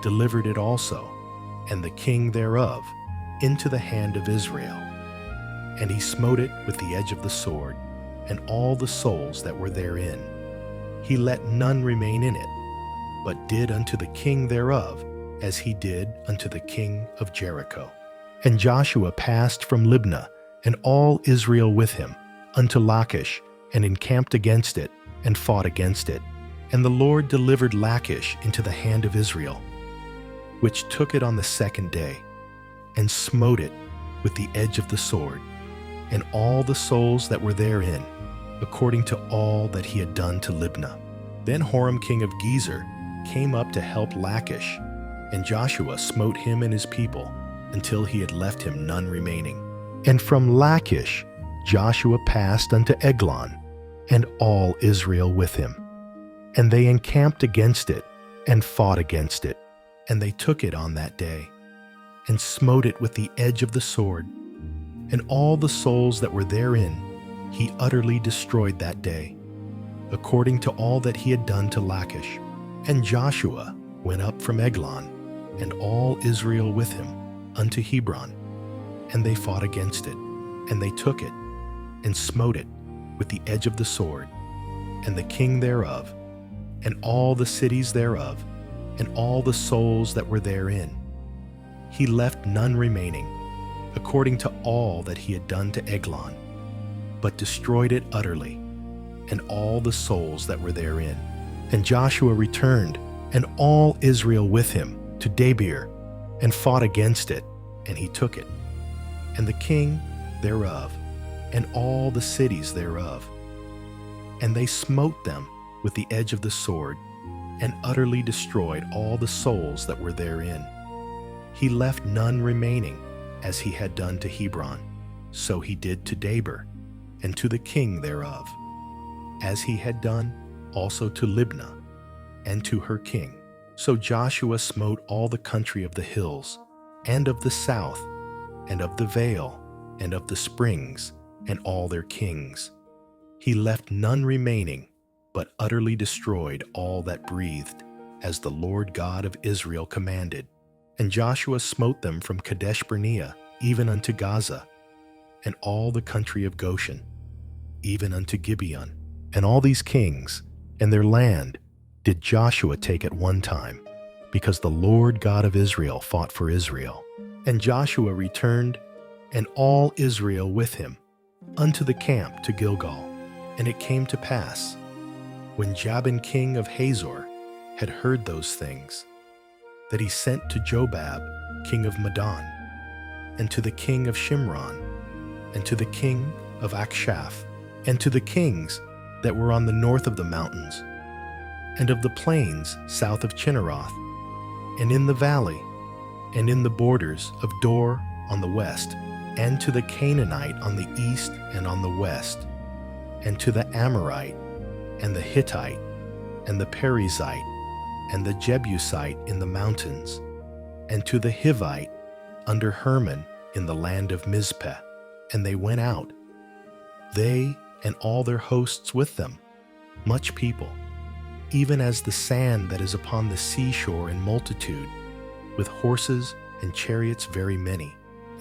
Speaker 1: delivered it also, and the king thereof, into the hand of Israel. And he smote it with the edge of the sword, and all the souls that were therein. He let none remain in it, but did unto the king thereof as he did unto the king of Jericho. And Joshua passed from Libnah, and all Israel with him, unto Lachish, and encamped against it, and fought against it. And the Lord delivered Lachish into the hand of Israel, which took it on the 2nd day. and smote it with the edge of the sword, and all the souls that were therein, according to all that he had done to Libnah. Then Horam king of Gezer came up to help Lachish, and Joshua smote him and his people until he had left him none remaining. And from Lachish Joshua passed unto Eglon, and all Israel with him. And they encamped against it, and fought against it, and they took it on that day, and smote it with the edge of the sword, and all the souls that were therein he utterly destroyed that day, according to all that he had done to Lachish. And Joshua went up from Eglon, and all Israel with him, unto Hebron, and they fought against it, and they took it, and smote it with the edge of the sword, and the king thereof, and all the cities thereof, and all the souls that were therein. He left none remaining, according to all that he had done to Eglon, but destroyed it utterly, and all the souls that were therein. And Joshua returned, and all Israel with him, to Debir, and fought against it, and he took it, and the king thereof, and all the cities thereof. And they smote them with the edge of the sword, and utterly destroyed all the souls that were therein. He left none remaining, as he had done to Hebron, so he did to Debir, and to the king thereof, as he had done also to Libnah, and to her king. So Joshua smote all the country of the hills, and of the south, and of the vale, and of the springs, and all their kings. He left none remaining, but utterly destroyed all that breathed, as the Lord God of Israel commanded. And Joshua smote them from Kadesh Barnea even unto Gaza, and all the country of Goshen, even unto Gibeon. And all these kings and their land did Joshua take at one time, because the Lord God of Israel fought for Israel. And Joshua returned, and all Israel with him, unto the camp to Gilgal. And it came to pass, when Jabin king of Hazor had heard those things, that he sent to Jobab king of Madon, and to the king of Shimron, and to the king of Akshaph, and to the kings that were on the north of the mountains, and of the plains south of Chinneroth, and in the valley, and in the borders of Dor on the west, and to the Canaanite on the east and on the west, and to the Amorite, and the Hittite, and the Perizzite, and the Jebusite in the mountains, and to the Hivite under Hermon in the land of Mizpeh. And they went out, they and all their hosts with them, much people, even as the sand that is upon the seashore in multitude, with horses and chariots very many.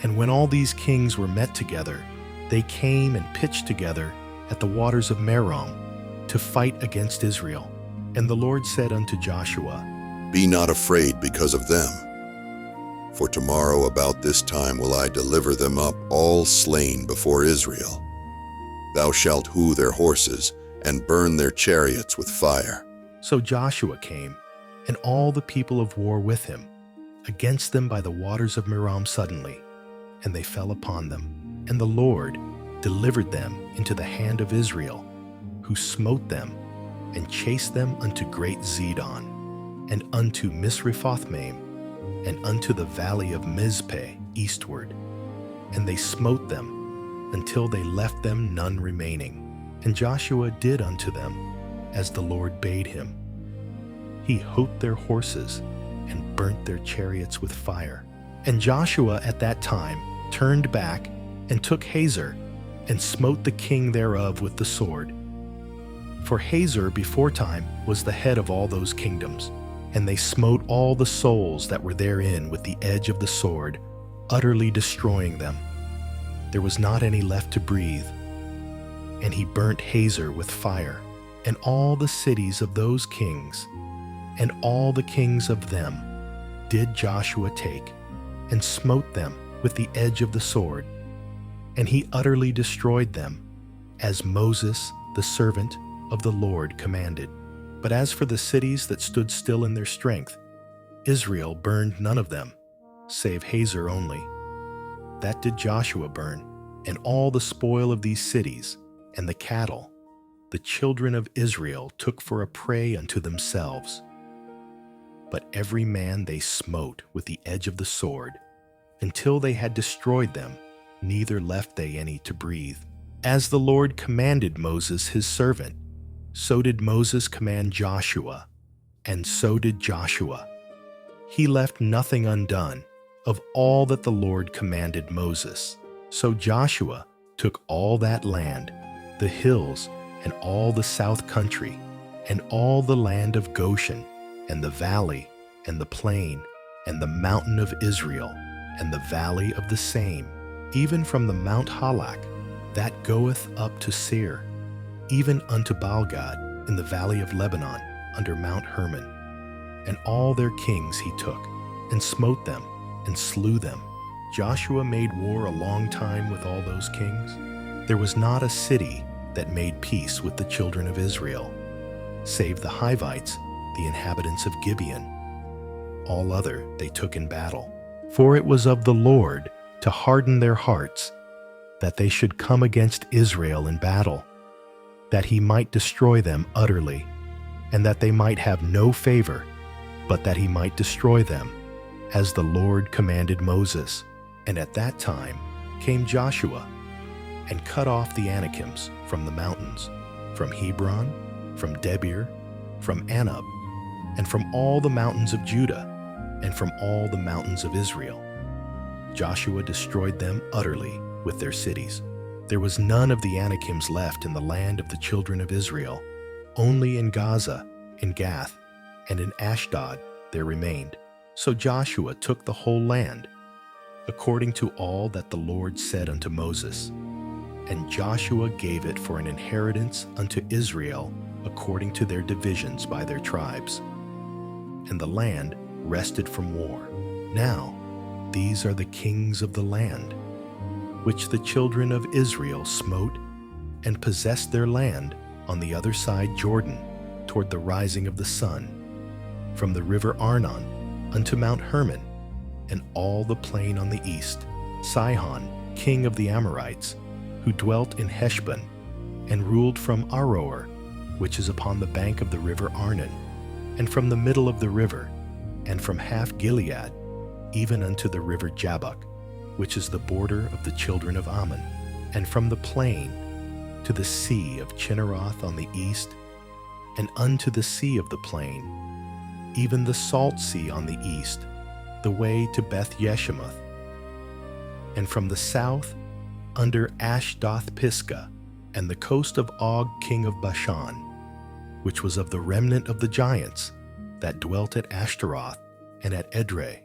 Speaker 1: And when all these kings were met together, they came and pitched together at the waters of Merom to fight against Israel. And the Lord said unto Joshua,
Speaker 2: Be not afraid because of them. For tomorrow about this time will I deliver them up all slain before Israel. Thou shalt hew their horses, and burn their chariots with fire.
Speaker 1: So Joshua came, and all the people of war with him, against them by the waters of Merom suddenly, and they fell upon them. And the Lord delivered them into the hand of Israel, who smote them, and chased them unto great Zidon, and unto Misrephothmaim, and unto the valley of Mizpeh eastward. And they smote them until they left them none remaining. And Joshua did unto them as the Lord bade him. He hote their horses and burnt their chariots with fire. And Joshua at that time turned back and took Hazor, and smote the king thereof with the sword. For Hazor beforetime was the head of all those kingdoms. And they smote all the souls that were therein with the edge of the sword, utterly destroying them. There was not any left to breathe. And he burnt Hazor with fire, and all the cities of those kings, and all the kings of them did Joshua take, and smote them with the edge of the sword. And he utterly destroyed them, as Moses, the servant of the Lord, commanded. But as for the cities that stood still in their strength, Israel burned none of them, save Hazor only. that did Joshua burn, and all the spoil of these cities, and the cattle, the children of Israel took for a prey unto themselves. But every man they smote with the edge of the sword, until they had destroyed them, neither left they any to breathe. As the Lord commanded Moses his servant, so did Moses command Joshua, and so did Joshua. He left nothing undone of all that the Lord commanded Moses. So Joshua took all that land, the hills, and all the south country, and all the land of Goshen, and the valley, and the plain, and the mountain of Israel, and the valley of the same, even from the Mount Halak, that goeth up to Seir, even unto Baalgad, in the valley of Lebanon, under Mount Hermon. And all their kings he took, and smote them, and slew them. Joshua made war a long time with all those kings. There was not a city that made peace with the children of Israel, save the Hivites, the inhabitants of Gibeon. All other they took in battle. For it was of the Lord to harden their hearts, that they should come against Israel in battle, that he might destroy them utterly, and that they might have no favor, but that he might destroy them, as the Lord commanded Moses. And at that time came Joshua, and cut off the Anakims from the mountains, from Hebron, from Debir, from Anab, and from all the mountains of Judah, and from all the mountains of Israel. Joshua destroyed them utterly with their cities. There was none of the Anakims left in the land of the children of Israel. Only in Gaza, in Gath, and in Ashdod there remained. So Joshua took the whole land, according to all that the Lord said unto Moses. And Joshua gave it for an inheritance unto Israel according to their divisions by their tribes. And the land rested from war. Now these are the kings of the land, which the children of Israel smote, and possessed their land on the other side Jordan, toward the rising of the sun, from the river Arnon unto Mount Hermon, and all the plain on the east, Sihon, king of the Amorites, who dwelt in Heshbon, and ruled from Aroer, which is upon the bank of the river Arnon, and from the middle of the river, and from half Gilead, even unto the river Jabbok, which is the border of the children of Ammon, and from the plain to the sea of Chinneroth on the east, and unto the sea of the plain, even the salt sea on the east, the way to Beth Yeshimoth, and from the south under Ashdoth Pisgah, and the coast of Og king of Bashan, which was of the remnant of the giants that dwelt at Ashtaroth and at Edrei,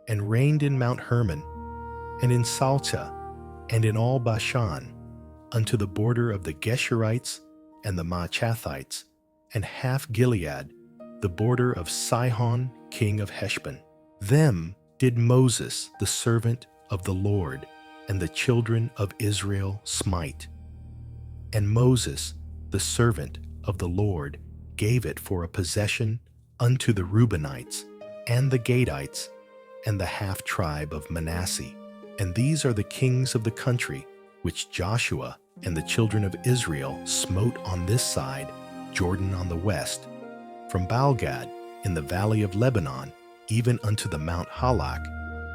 Speaker 1: and reigned in Mount Hermon, and in Salta, and in all Bashan, unto the border of the Geshurites and the Maachathites, and half Gilead, the border of Sihon king of Heshbon. Them did Moses the servant of the Lord and the children of Israel smite. And Moses the servant of the Lord gave it for a possession unto the Reubenites and the Gadites and the half-tribe of Manasseh. And these are the kings of the country which Joshua and the children of Israel smote on this side, Jordan on the west, from Baalgad in the valley of Lebanon, even unto the Mount Halak,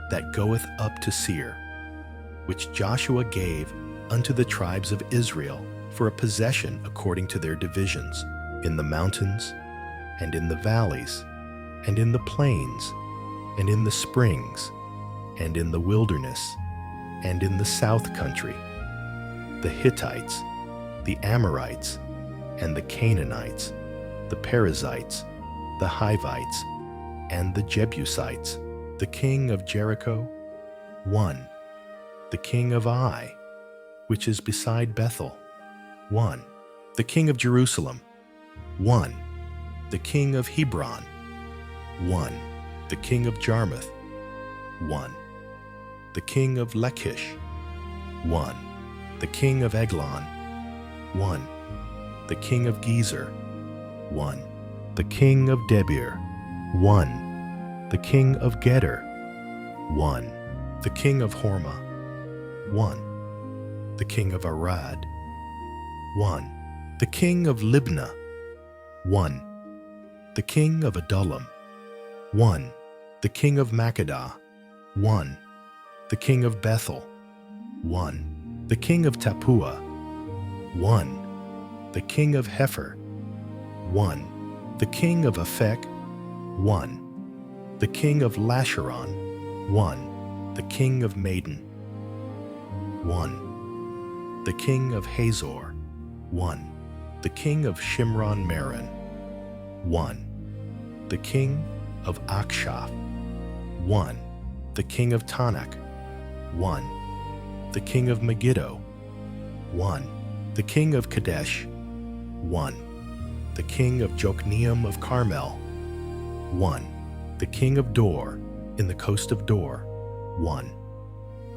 Speaker 1: that goeth up to Seir, which Joshua gave unto the tribes of Israel for a possession according to their divisions, in the mountains, and in the valleys, and in the plains, and in the springs, and in the wilderness, and in the south country, the Hittites, the Amorites, and the Canaanites, the Perizzites, the Hivites, and the Jebusites, the king of Jericho, 1, the king of Ai, which is beside Bethel, 1, the king of Jerusalem, 1, the king of Hebron, 1, the king of Jarmuth, 1, the king of Lachish, 1, the king of Eglon, 1, the king of Gezer, 1, the king of Debir, 1, the king of Geder, 1, the king of Hormah, 1. The king of Arad, 1. The king of Libnah, 1. The king of Adullam, 1. The king of Makkedah, 1. The king of Bethel, 1. The king of Tappuah, 1. The king of Hepher, 1. The king of Aphek, 1. The king of Lasharon, 1. The king of Maden, 1. The king of Hazor, 1. The king of Shimron Meron, 1. The king of Akshaph, 1. The king of Tanakh, 1. The king of Megiddo, 1. The king of Kadesh, 1. The king of Jokneam of Carmel, 1. The king of Dor in the coast of Dor, 1.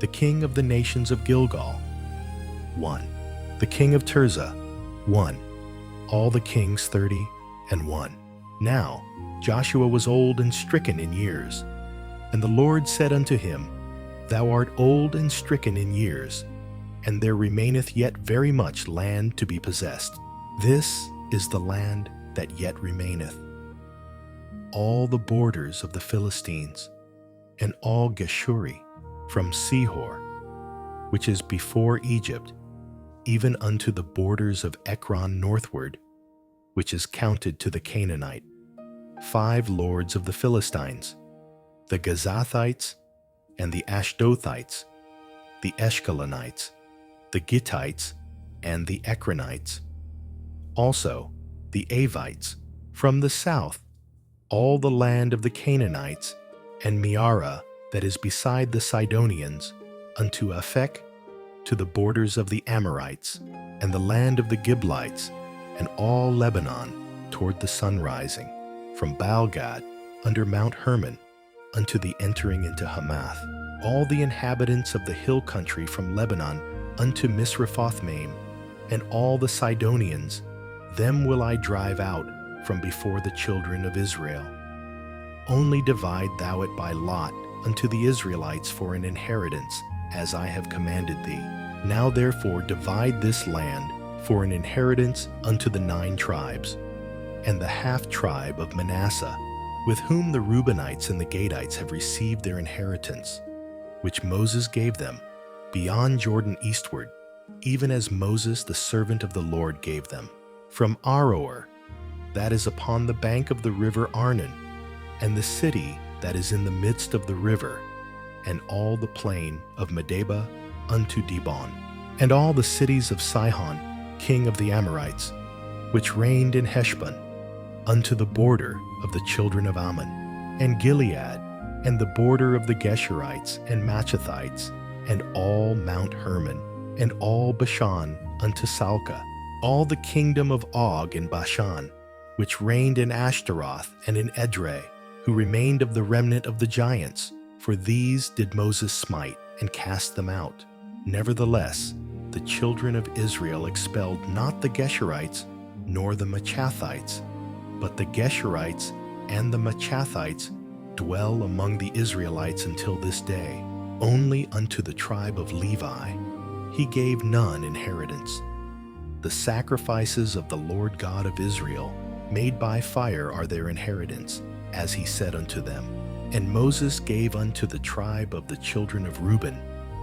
Speaker 1: The king of the nations of Gilgal, 1. The king of Tirzah, 1. All the kings 30 and 1. Now Joshua was old and stricken in years. And the Lord said unto him, Thou art old and stricken in years, and there remaineth yet very much land to be possessed. This is the land that yet remaineth. All the borders of the Philistines, and all Geshuri, from Sihor, which is before Egypt, even unto the borders of Ekron northward, which is counted to the Canaanite. 5 lords of the Philistines, the Gazathites, and the Ashdothites, the Eshkelonites, the Gittites, and the Ekronites. Also the Avites, from the south, all the land of the Canaanites, and Meara that is beside the Sidonians, unto Aphek, to the borders of the Amorites, and the land of the Gibeonites, and all Lebanon toward the sun rising, from Baalgad under Mount Hermon, unto the entering into Hamath, all the inhabitants of the hill country from Lebanon unto Misrephothmaim, and all the Sidonians, them will I drive out from before the children of Israel. Only divide thou it by lot unto the Israelites for an inheritance, as I have commanded thee. Now therefore divide this land for an inheritance unto the 9 tribes, and the half tribe of Manasseh, with whom the Reubenites and the Gadites have received their inheritance, which Moses gave them, beyond Jordan eastward, even as Moses the servant of the Lord gave them, from Aroer, that is upon the bank of the river Arnon, and the city that is in the midst of the river, and all the plain of Medeba unto Dibon, and all the cities of Sihon, king of the Amorites, which reigned in Heshbon, unto the border of the children of Ammon, and Gilead, and the border of the Geshurites and Machathites, and all Mount Hermon, and all Bashan unto Salca, all the kingdom of Og in Bashan, which reigned in Ashtaroth and in Edrei, who remained of the remnant of the giants, for these did Moses smite and cast them out. Nevertheless, the children of Israel expelled not the Geshurites nor the Machathites, but the Geshurites and the Machathites dwell among the Israelites until this day. Only unto the tribe of Levi he gave none inheritance. The sacrifices of the Lord God of Israel, made by fire, are their inheritance, as he said unto them. And Moses gave unto the tribe of the children of Reuben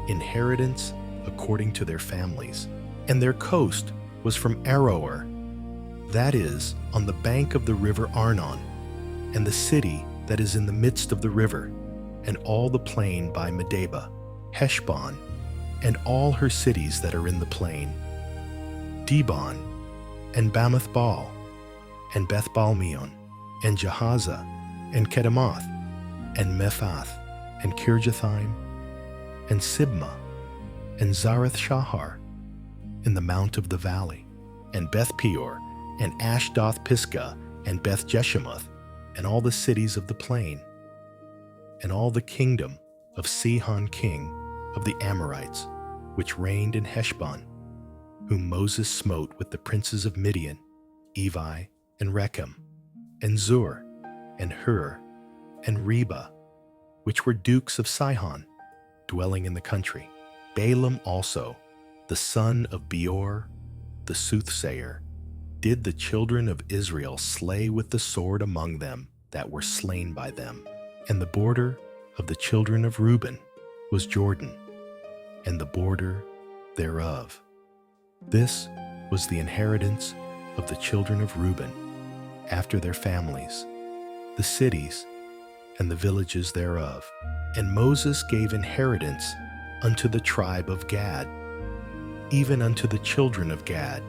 Speaker 1: inheritance according to their families. And their coast was from Aroer, that is, on the bank of the river Arnon, and the city that is in the midst of the river, and all the plain by Medeba, Heshbon, and all her cities that are in the plain, Dibon, and Bamoth-baal, and Beth-baal-meon, and Jahaza, and Kedemoth, and Mephath, and Kirjathaim, and Sibmah, and Zareth-shahar, in the mount of the valley, and Beth-peor, and Ashdoth-pisgah, and Beth-jeshemoth, and all the cities of the plain, and all the kingdom of Sihon king of the Amorites, which reigned in Heshbon, whom Moses smote with the princes of Midian, Evi, and Rechem, and Zur, and Hur, and Reba, which were dukes of Sihon, dwelling in the country, Balaam also, the son of Beor, the soothsayer, did the children of Israel slay with the sword among them that were slain by them. And the border of the children of Reuben was Jordan, and the border thereof. This was the inheritance of the children of Reuben, after their families, the cities, and the villages thereof. And Moses gave inheritance unto the tribe of Gad, even unto the children of Gad,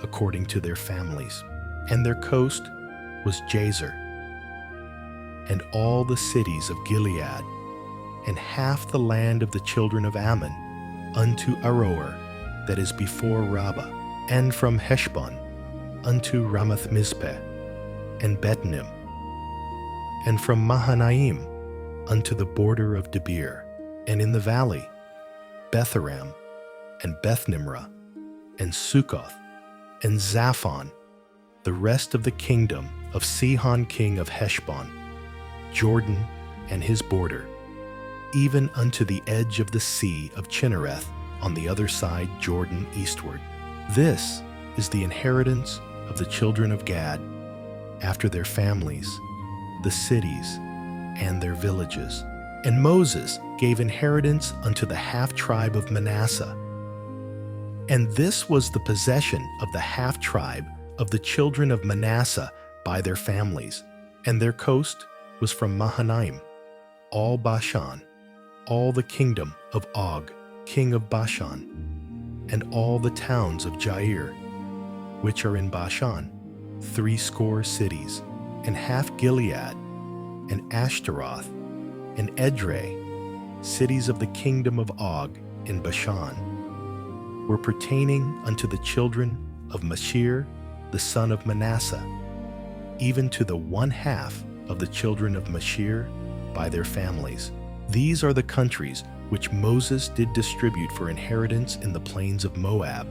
Speaker 1: according to their families. And their coast was Jazer, and all the cities of Gilead, and half the land of the children of Ammon, unto Aroer, that is before Rabbah, and from Heshbon unto Ramath-Mizpeh, and Betnim, and from Mahanaim unto the border of Debir, and in the valley, Betharam, and Bethnimrah, and Succoth, and Zaphon, the rest of the kingdom of Sihon king of Heshbon, Jordan and his border, even unto the edge of the sea of Chinnereth on the other side Jordan eastward. This is the inheritance of the children of Gad, after their families, the cities, and their villages. And Moses gave inheritance unto the half-tribe of Manasseh. And this was the possession of the half-tribe of the children of Manasseh by their families. And their coast was from Mahanaim, all Bashan, all the kingdom of Og, king of Bashan, and all the towns of Jair, which are in Bashan, 80 cities, and half Gilead, and Ashtaroth, and Edrei, cities of the kingdom of Og in Bashan, were pertaining unto the children of Machir, the son of Manasseh, even to the 1/2 of the children of Machir by their families. These are the countries which Moses did distribute for inheritance in the plains of Moab,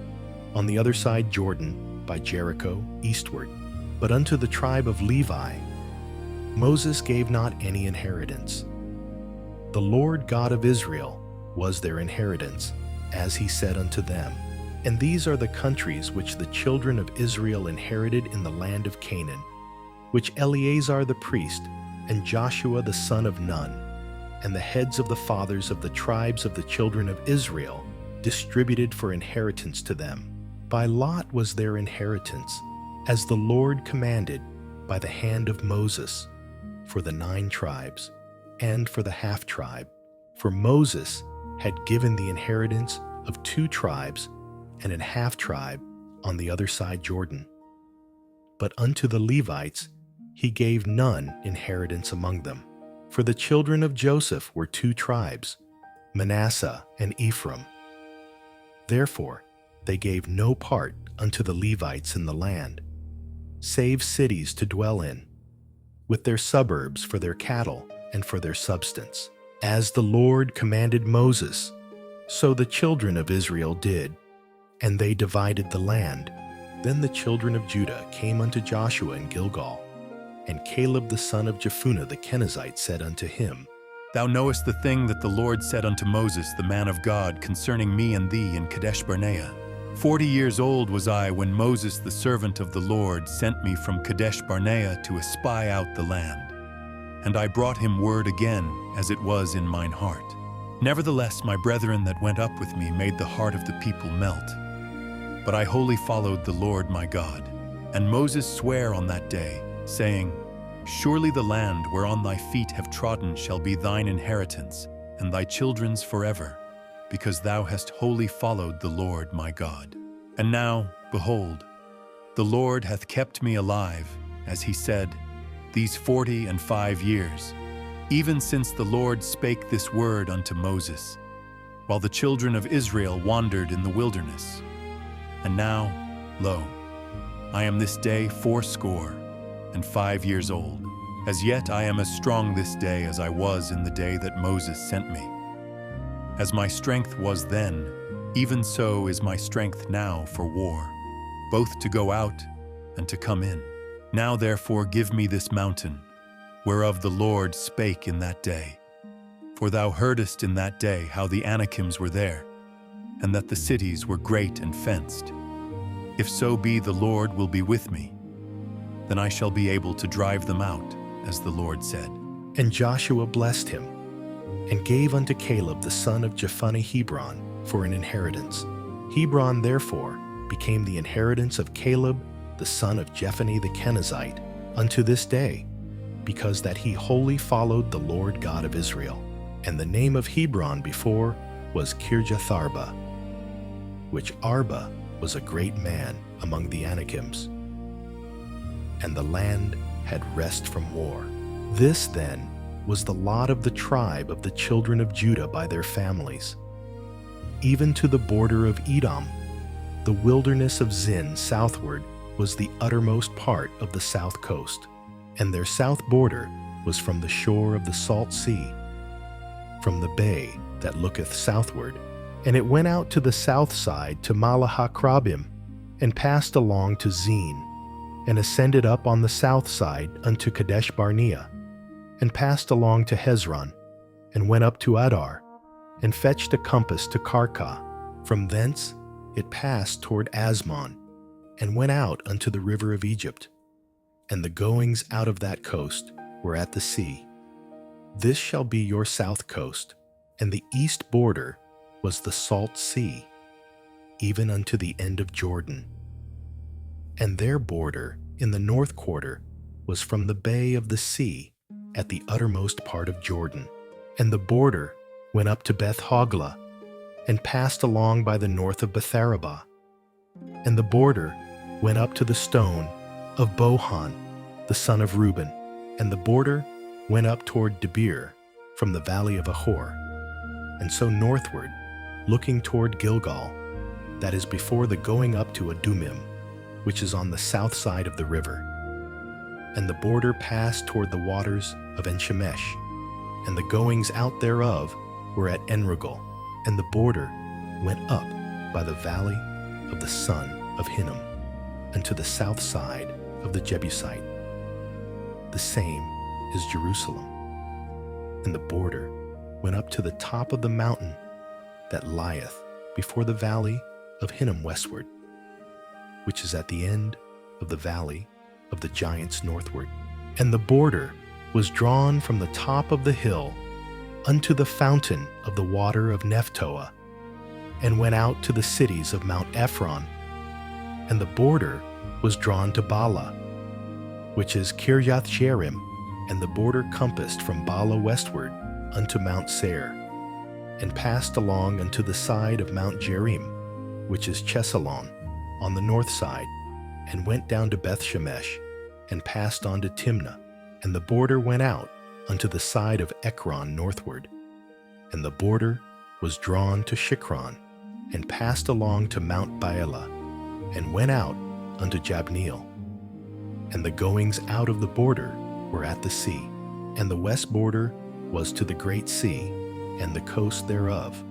Speaker 1: on the other side Jordan, by Jericho, eastward. But unto the tribe of Levi Moses gave not any inheritance. The Lord God of Israel was their inheritance, as he said unto them. And these are the countries which the children of Israel inherited in the land of Canaan, which Eleazar the priest, and Joshua the son of Nun, and the heads of the fathers of the tribes of the children of Israel distributed for inheritance to them. By lot was their inheritance, as the Lord commanded by the hand of Moses, for the 9 tribes, and for the half-tribe. For Moses had given the inheritance of 2 tribes and an half-tribe on the other side Jordan. But unto the Levites he gave none inheritance among them. For the children of Joseph were 2 tribes, Manasseh and Ephraim. Therefore they gave no part unto the Levites in the land, save cities to dwell in, with their suburbs for their cattle and for their substance. As the Lord commanded Moses, so the children of Israel did, and they divided the land. Then the children of Judah came unto Joshua in Gilgal, and Caleb the son of Jephunneh the Kenizzite said unto him,
Speaker 13: Thou knowest the thing that the Lord said unto Moses the man of God concerning me and thee in Kadesh Barnea. 40 years old was I when Moses the servant of the Lord sent me from Kadesh Barnea to espy out the land. And I brought him word again, as it was in mine heart. Nevertheless, my brethren that went up with me made the heart of the people melt. But I wholly followed the Lord my God. And Moses sware on that day, saying, Surely the land whereon thy feet have trodden shall be thine inheritance, and thy children's forever, because thou hast wholly followed the Lord my God. And now, behold, the Lord hath kept me alive, as he said, these 45 years, even since the Lord spake this word unto Moses, while the children of Israel wandered in the wilderness. And now, lo, I am this day 85 years old. As yet I am as strong this day as I was in the day that Moses sent me. As my strength was then, even so is my strength now for war, both to go out and to come in. Now therefore give me this mountain, whereof the Lord spake in that day. For thou heardest in that day how the Anakims were there, and that the cities were great and fenced. If so be the Lord will be with me, then I shall be able to drive them out, as the Lord said.
Speaker 1: And Joshua blessed him, and gave unto Caleb the son of Jephunneh Hebron for an inheritance. Hebron therefore became the inheritance of Caleb the son of Jephunneh the Kenizzite unto this day, because that he wholly followed the Lord God of Israel. And the name of Hebron before was Kirjatharba, which Arba was a great man among the Anakims. And the land had rest from war. This then was the lot of the tribe of the children of Judah by their families, even to the border of Edom. The wilderness of Zin southward was the uttermost part of the south coast, and their south border was from the shore of the salt sea, from the bay that looketh southward. And it went out to the south side to Malahakrabim, and passed along to Zin, and ascended up on the south side unto Kadesh Barnea, and passed along to Hezron, and went up to Adar, and fetched a compass to Karka. From thence it passed toward Asmon, and went out unto the river of Egypt. And the goings out of that coast were at the sea. This shall be your south coast, and the east border was the salt sea, even unto the end of Jordan. And their border in the north quarter was from the bay of the sea at the uttermost part of Jordan. And the border went up to Beth Hoglah, and passed along by the north of Betharabah. And the border went up to the stone of Bohan, the son of Reuben. And the border went up toward Debir from the valley of Ahor, and so northward, looking toward Gilgal, that is before the going up to Adumim, which is on the south side of the river. And the border passed toward the waters of Enshemesh, and the goings out thereof were at Enrogel. And the border went up by the valley of the son of Hinnom, unto the south side of the Jebusite. The same is Jerusalem. And the border went up to the top of the mountain that lieth before the valley of Hinnom westward, which is at the end of the valley of the giants northward. And the border was drawn from the top of the hill unto the fountain of the water of Nephtoah, and went out to the cities of Mount Ephron. And the border was drawn to Bala, which is Kirjath Jearim, and the border compassed from Bala westward unto Mount Seir, and passed along unto the side of Mount Jearim, which is Chesalon, on the north side, and went down to Beth Shemesh, and passed on to Timnah. And the border went out unto the side of Ekron northward. And the border was drawn to Shikron, and passed along to Mount Baalah, and went out unto Jabneel. And the goings out of the border were at the sea. And the west border was to the great sea, and the coast thereof.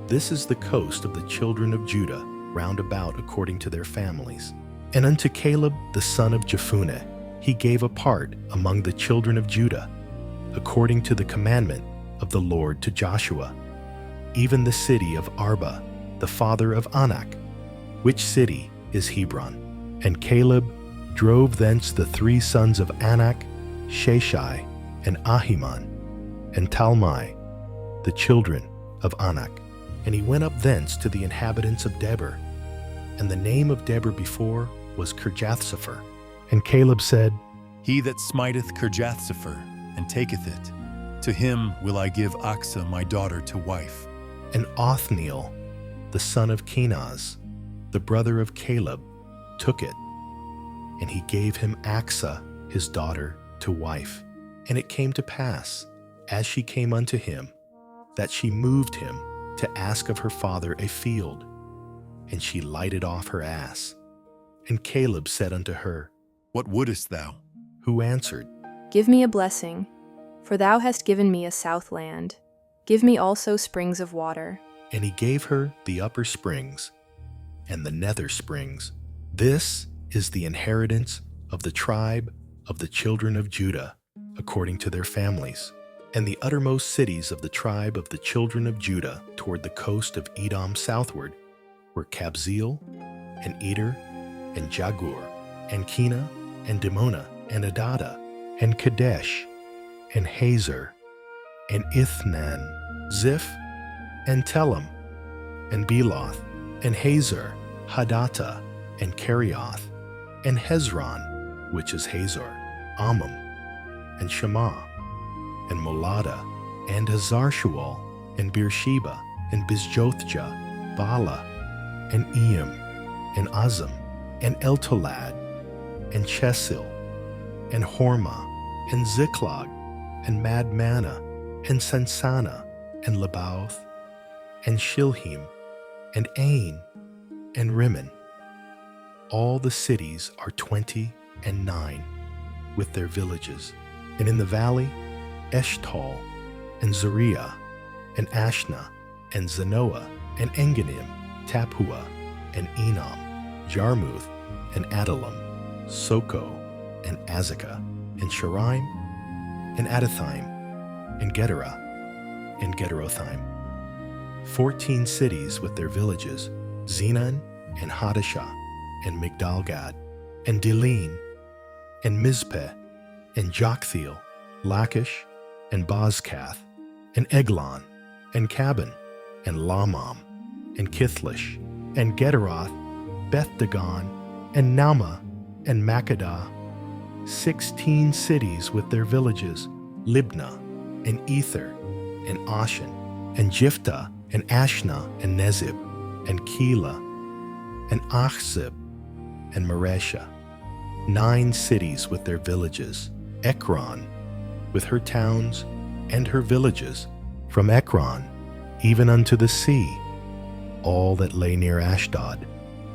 Speaker 1: This is the coast of the children of Judah round about according to their families. And unto Caleb the son of Jephunneh he gave a part among the children of Judah, according to the commandment of the Lord to Joshua, even the city of Arba, the father of Anak, which city is Hebron. And Caleb drove thence the 3 sons of Anak, Sheshai, and Ahiman, and Talmai, the children of Anak. And he went up thence to the inhabitants of Debir, and the name of Debir before was Kirjathsepher. And Caleb said,
Speaker 13: He that smiteth Kirjathsepher, and taketh it, to him will I give Achsah my daughter to wife.
Speaker 1: And Othniel, the son of Kenaz, the brother of Caleb, took it, and he gave him Achsah his daughter to wife. And it came to pass, as she came unto him, that she moved him to ask of her father a field, and she lighted off her ass. And Caleb said unto her,
Speaker 13: What wouldest thou?
Speaker 1: Who answered,
Speaker 14: Give me a blessing, for thou hast given me a south land. Give me also springs of water.
Speaker 1: And he gave her the upper springs and the nether springs. This is the inheritance of the tribe of the children of Judah, according to their families. And the uttermost cities of the tribe of the children of Judah toward the coast of Edom southward were Kabzeel, and Eder, and Jagur, and Kena, and Dimona, and Adada, and Kadesh, and Hazor, and Ithnan, Ziph, and Telem, and Beloth, and Hazor, Hadattah, and Kerioth, and Hezron, which is Hazor, Ammon, and Shema, and Molada, and Hazar-Shual, and Beersheba, and Bizjothjah, Bala, and Eam, and Azam, and Eltolad, and Chesil, and Hormah, and Ziklag, and Madmannah, and Sansana, and Lebaoth, and Shilhim, and Ain, and Rimmon. All the cities are 29, with their villages, and in the valley, Eshtal, and Zariah, and Ashna, and Zanoah, and Enganim, Tapua, and Enam, Jarmuth, and Adullam, Soko, and Azekah, and Sharaim, and Adathaim, and Gederah, and Gederothaim. 14 cities with their villages, Zenan, and Hadashah, and Migdalgad, and Diline, and Mizpeh, and Joktheel, Lachish, and Bozkath, and Eglon, and Cabin, and Lamam, and Kithlish, and Gederoth, Beth-dagon, and Naamah, and Makkedah. 16 cities with their villages, Libnah, and Ether, and Ashan, and Jiphthah, and Ashna, and Nezib, and Keilah, and Achzib, and Mareshah. 9 cities with their villages, Ekron, with her towns and her villages, from Ekron even unto the sea, all that lay near Ashdod,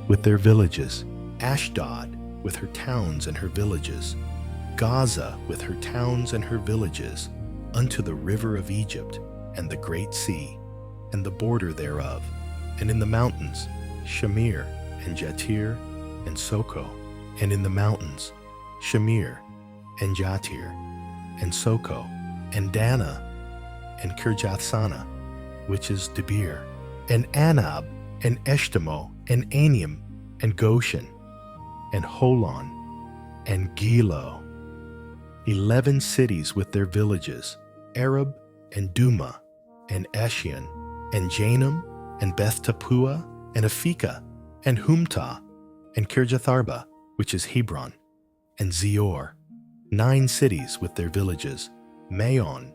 Speaker 1: with their villages, Ashdod with her towns and her villages, Gaza with her towns and her villages, unto the river of Egypt, and the great sea, and the border thereof, and in the mountains, Shamir, and Jatir, and Soko, and in the mountains, Shamir, and Jatir, and Soko, and Dana, and Kirjathsana, which is Debir, and Anab, and Eshtemoh, and Anim, and Goshen, and Holon, and Gilo. 11 cities with their villages, Arab, and Duma, and Eshion, and Janum, and Beth Tappuah, and Aphekah, and Humtah, and Kirjatharba, which is Hebron, and Zior. 9 cities with their villages, Maon,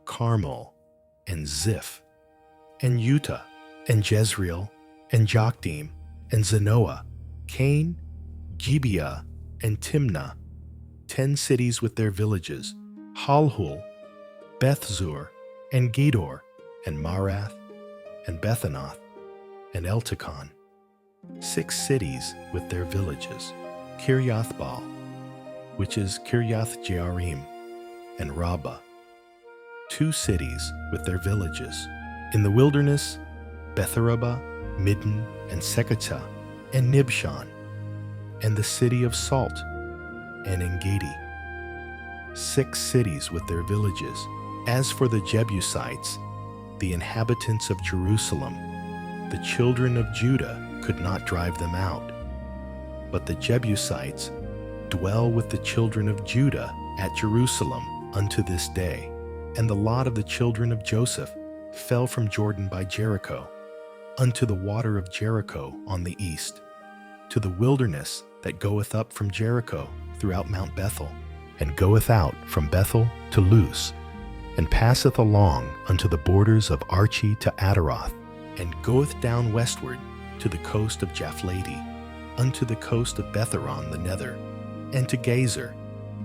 Speaker 1: Carmel, and Ziph, and Utah, and Jezreel, and Jokdeam, and Zanoah, Cain, Gibeah, and Timnah. 10 cities with their villages, Halhul, Bethzur, and Gedor, and Marath, and Bethanath, and Eltekon. 6 cities with their villages, Kirjathbaal, which is Kirjath Jearim, and Rabbah. 2 cities with their villages, in the wilderness, Betharabah, Middin, and Sekatah, and Nibshan, and the city of Salt, and Engedi. 6 cities with their villages. As for the Jebusites, the inhabitants of Jerusalem, the children of Judah could not drive them out. But the Jebusites dwell with the children of Judah at Jerusalem unto this day. And the lot of the children of Joseph fell from Jordan by Jericho, unto the water of Jericho on the east, to the wilderness that goeth up from Jericho throughout Mount Bethel, and goeth out from Bethel to Luz, and passeth along unto the borders of Archi to Adaroth, and goeth down westward to the coast of Japhleti, unto the coast of Betheron the nether, and to Gazer,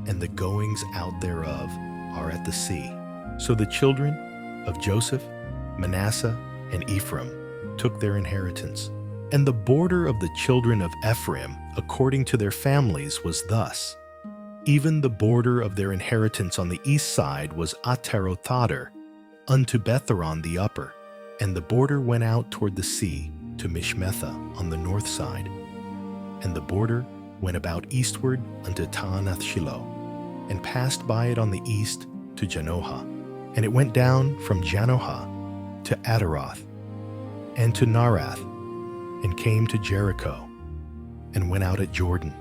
Speaker 1: and the goings out thereof are at the sea. So the children of Joseph, Manasseh, and Ephraim took their inheritance. And the border of the children of Ephraim, according to their families, was thus. Even the border of their inheritance on the east side was Atarothadar, unto Betheron the upper, and the border went out toward the sea to Mishmetha on the north side. And the border went about eastward unto Taanath Shiloh, and passed by it on the east to Janohah, And it went down from Janohah to Adaroth, and to Narath, and came to Jericho, and went out at Jordan.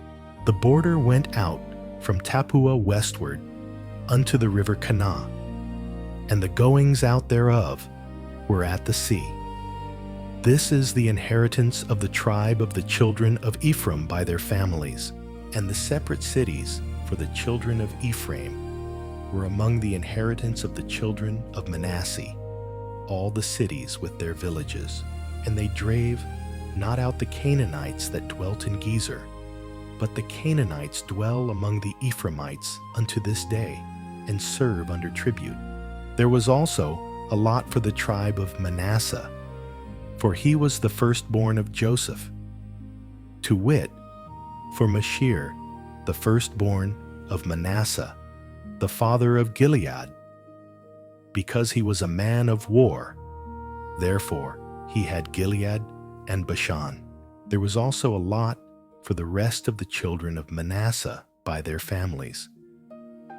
Speaker 1: The border went out from Tappuah westward unto the river Kanah, and the goings out thereof were at the sea. This is the inheritance of the tribe of the children of Ephraim by their families, and the separate cities for the children of Ephraim were among the inheritance of the children of Manasseh, all the cities with their villages. And they drave not out the Canaanites that dwelt in Gezer, but the Canaanites dwell among the Ephraimites unto this day, and serve under tribute. There was also a lot for the tribe of Manasseh, for he was the firstborn of Joseph, to wit, for Mashir, the firstborn of Manasseh, the father of Gilead, because he was a man of war. Therefore he had Gilead and Bashan. There was also a lot for the rest of the children of Manasseh by their families,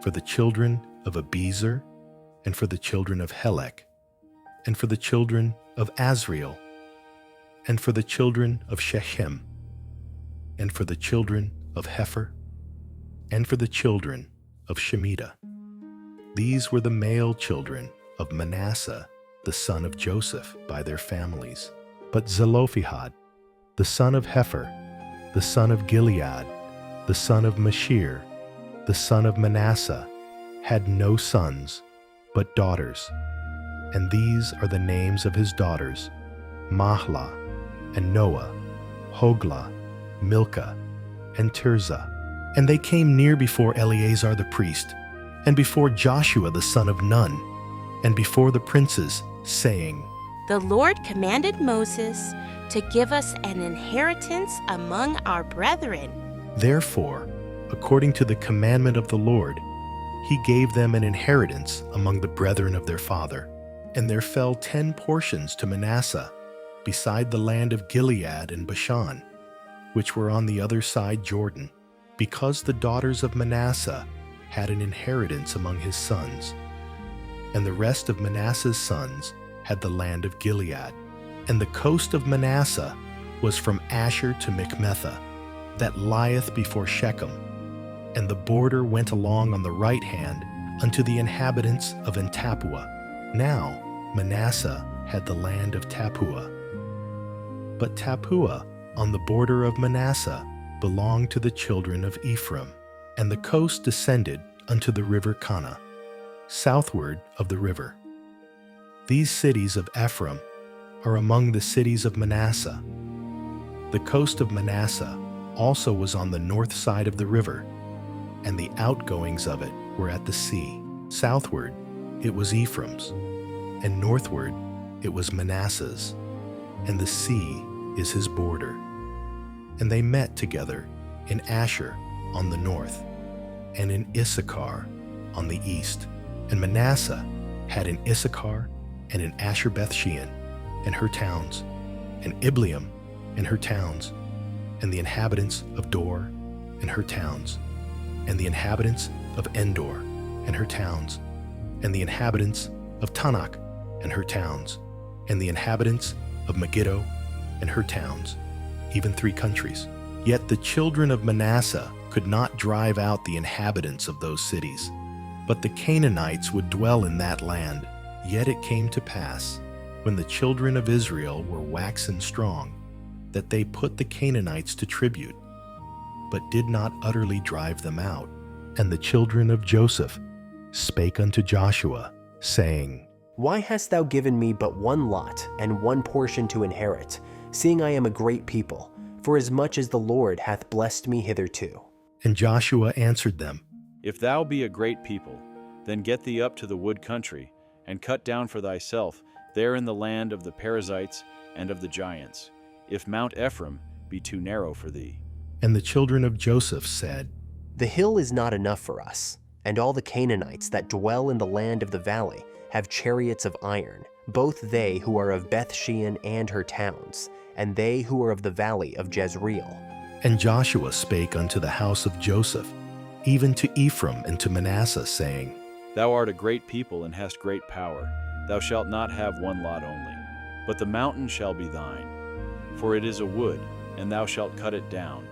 Speaker 1: for the children of Abiezer, and for the children of Helek, and for the children of Azriel, and for the children of Shechem, and for the children of Hepher, and for the children of Shemitah. These were the male children of Manasseh, the son of Joseph, by their families. But Zelophehad, the son of Hepher, the son of Gilead, the son of Mashir, the son of Manasseh, had no sons, but daughters. And these are the names of his daughters: Mahlah, and Noah, Hoglah, Milcah, and Tirzah. And they came near before Eleazar the priest, and before Joshua the son of Nun, and before the princes, saying,
Speaker 15: The Lord commanded Moses to give us an inheritance among our brethren.
Speaker 1: Therefore, according to the commandment of the Lord, he gave them an inheritance among the brethren of their father. And there fell 10 portions to Manasseh, beside the land of Gilead and Bashan, which were on the other side Jordan, because the daughters of Manasseh had an inheritance among his sons. And the rest of Manasseh's sons had the land of Gilead. And the coast of Manasseh was from Asher to Michmethah, that lieth before Shechem. And the border went along on the right hand unto the inhabitants of Tappuah. Now Manasseh had the land of Tappuah. But Tappuah on the border of Manasseh belonged to the children of Ephraim, and the coast descended unto the river Kanah, southward of the river. These cities of Ephraim are among the cities of Manasseh. The coast of Manasseh also was on the north side of the river, and the outgoings of it were at the sea. Southward it was Ephraim's, and northward it was Manasseh's, and the sea is his border. And they met together in Asher on the north, and in Issachar on the east. And Manasseh had in Issachar and in Asher Bethshean and her towns, and Ibleam and her towns, and the inhabitants of Dor and her towns, and the inhabitants of Endor and her towns, and the inhabitants of Tanakh and her towns, and the inhabitants of Megiddo and her towns, even 3 countries. Yet the children of Manasseh could not drive out the inhabitants of those cities, but the Canaanites would dwell in that land. Yet it came to pass, when the children of Israel were waxen strong, that they put the Canaanites to tribute, but did not utterly drive them out. And the children of Joseph spake unto Joshua, saying,
Speaker 11: Why hast thou given me but one lot and one portion to inherit, seeing I am a great people, for as much as the Lord hath blessed me hitherto?
Speaker 1: And Joshua answered them,
Speaker 3: If thou be a great people, then get thee up to the wood country, and cut down for thyself there in the land of the Perizzites and of the giants, if Mount Ephraim be too narrow for thee.
Speaker 1: And the children of Joseph said,
Speaker 11: The hill is not enough for us, and all the Canaanites that dwell in the land of the valley have chariots of iron, both they who are of Bethshean and her towns, and they who are of the valley of Jezreel.
Speaker 1: And Joshua spake unto the house of Joseph, even to Ephraim and to Manasseh, saying,
Speaker 3: Thou art a great people and hast great power. Thou shalt not have one lot only, but the mountain shall be thine. For it is a wood, and thou shalt cut it down,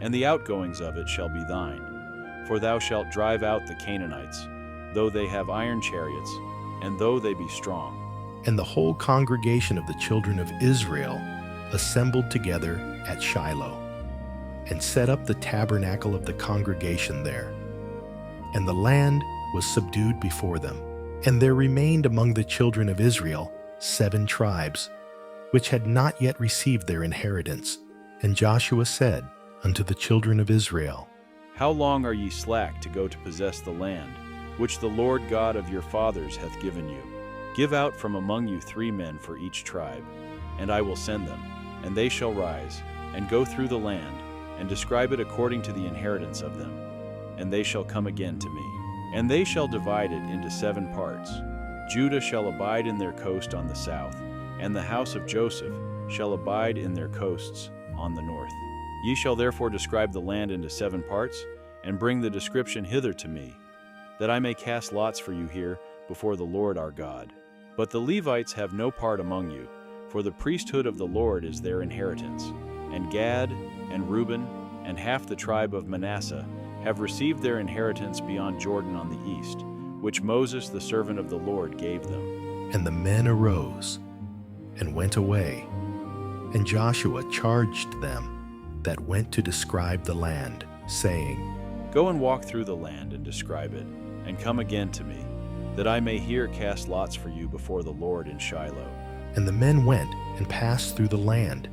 Speaker 3: and the outgoings of it shall be thine. For thou shalt drive out the Canaanites, though they have iron chariots, and though they be strong.
Speaker 1: And the whole congregation of the children of Israel assembled together at Shiloh, and set up the tabernacle of the congregation there. And the land was subdued before them. And there remained among the children of Israel 7 tribes, which had not yet received their inheritance. And Joshua said unto the children of Israel,
Speaker 3: How long are ye slack to go to possess the land, which the Lord God of your fathers hath given you? Give out from among you 3 men for each tribe, and I will send them, and they shall rise, and go through the land, and describe it according to the inheritance of them. And they shall come again to me. And they shall divide it into 7 parts. Judah shall abide in their coast on the south, and the house of Joseph shall abide in their coasts on the north. Ye shall therefore describe the land into 7 parts, and bring the description hither to me, that I may cast lots for you here before the Lord our God. But the Levites have no part among you, for the priesthood of the Lord is their inheritance. And Gad, and Reuben, and half the tribe of Manasseh have received their inheritance beyond Jordan on the east, which Moses the servant of the Lord gave them.
Speaker 1: And the men arose and went away, and Joshua charged them that went to describe the land, saying,
Speaker 3: Go and walk through the land and describe it, and come again to me, that I may here cast lots for you before the Lord in Shiloh.
Speaker 1: And the men went and passed through the land,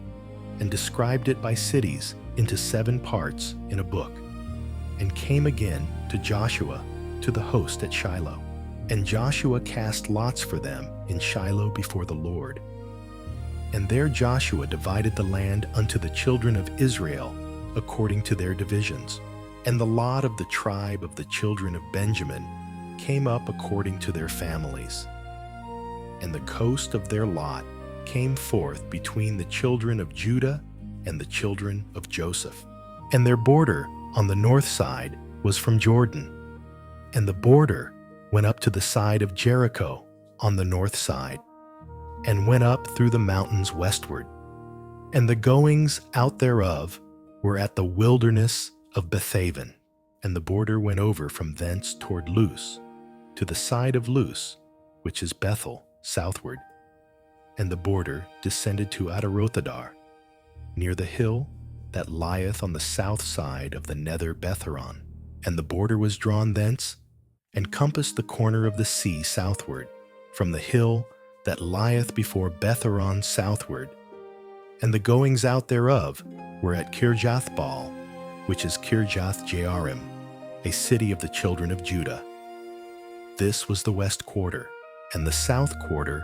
Speaker 1: and described it by cities into 7 parts in a book, and came again to Joshua to the host at Shiloh. And Joshua cast lots for them in Shiloh before the Lord. And there Joshua divided the land unto the children of Israel according to their divisions. And the lot of the tribe of the children of Benjamin came up according to their families. And the coast of their lot came forth between the children of Judah and the children of Joseph. And their border on the north side was from Jordan, and the border went up to the side of Jericho on the north side, and went up through the mountains westward. And the goings out thereof were at the wilderness of Bethaven, and the border went over from thence toward Luz, to the side of Luz, which is Bethel, southward. And the border descended to Atarothadar, near the hill that lieth on the south side of the nether Betharon. And the border was drawn thence, and compassed the corner of the sea southward, from the hill that lieth before Betharon southward. And the goings out thereof were at Kirjathbaal, which is Kirjath-Jearim, a city of the children of Judah. This was the west quarter, and the south quarter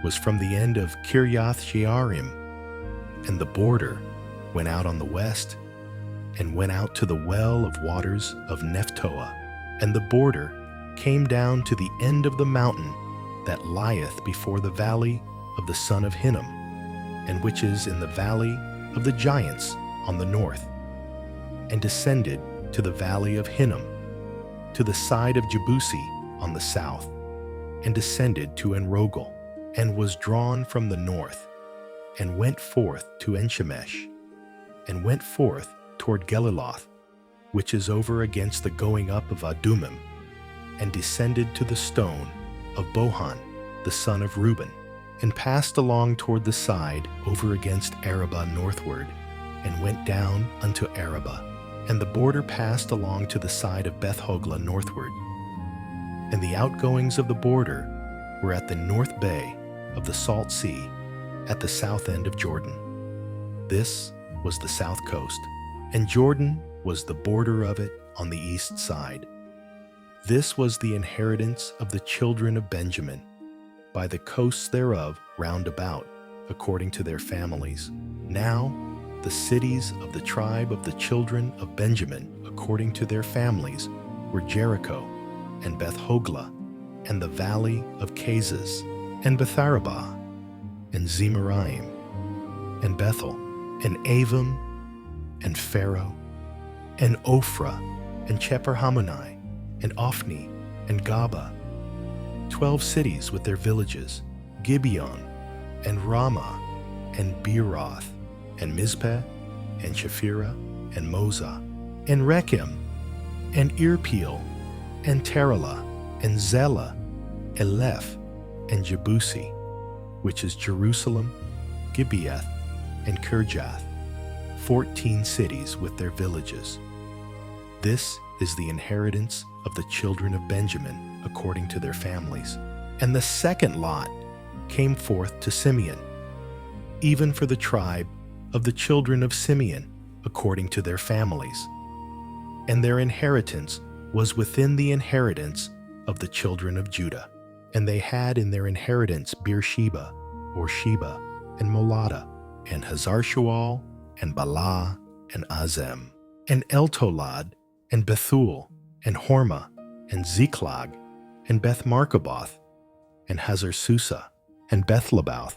Speaker 1: was from the end of Kirjath-Jearim. And the border went out on the west, and went out to the well of waters of Nephtoah. And the border came down to the end of the mountain that lieth before the valley of the son of Hinnom, and which is in the valley of the giants on the north, and descended to the valley of Hinnom, to the side of Jebusi on the south, and descended to Enrogel, and was drawn from the north, and went forth to Enshemesh, and went forth toward Geliloth, which is over against the going up of Adumim, and descended to the stone of Bohan, the son of Reuben, and passed along toward the side over against Arabah northward, and went down unto Arabah. And the border passed along to the side of Beth-hoglah northward. And the outgoings of the border were at the north bay of the Salt Sea, at the south end of Jordan. This was the south coast, and Jordan was the border of it on the east side. This was the inheritance of the children of Benjamin, by the coasts thereof round about, according to their families. Now the cities of the tribe of the children of Benjamin, according to their families, were Jericho, and Beth-hoglah, and the valley of Cazes, and Betharabah, and Zemaraim, and Bethel, and Avim, and Pharaoh, and Ophrah, and Cheperhamoni, and Ophni, and Gaba, 12 cities with their villages, Gibeon, and Ramah, and Beeroth, and Mizpeh, and Shephirah, and Moza, and Rechem, and Irpeel, and Taralah, and Zelah, Eleph, and Jebusi, which is Jerusalem, Gibeath, and Kirjath, 14 cities with their villages. This is the inheritance of the children of Benjamin according to their families. And the second lot came forth to Simeon, even for the tribe of the children of Simeon according to their families. And their inheritance was within the inheritance of the children of Judah. And they had in their inheritance Beersheba, or Sheba, and Molada, and Hazar-Shual, and Balah, and Azem, and Eltolad, and Bethul, and Hormah, and Ziklag, and Beth-Markaboth, and Hazar-Susa, and Beth-Lebaoth,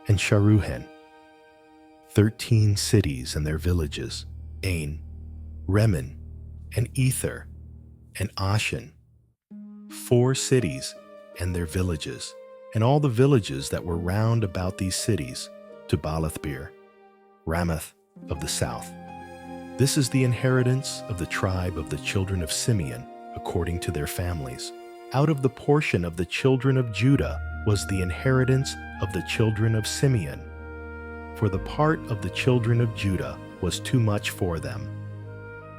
Speaker 1: and Sharuhen, 13 cities and their villages, Ain, Remen, and Ether, and Ashan, 4 cities and their villages, and all the villages that were round about these cities, to Baalath-beer, Ramoth of the south. This is the inheritance of the tribe of the children of Simeon, according to their families. Out of the portion of the children of Judah was the inheritance of the children of Simeon. For the part of the children of Judah was too much for them.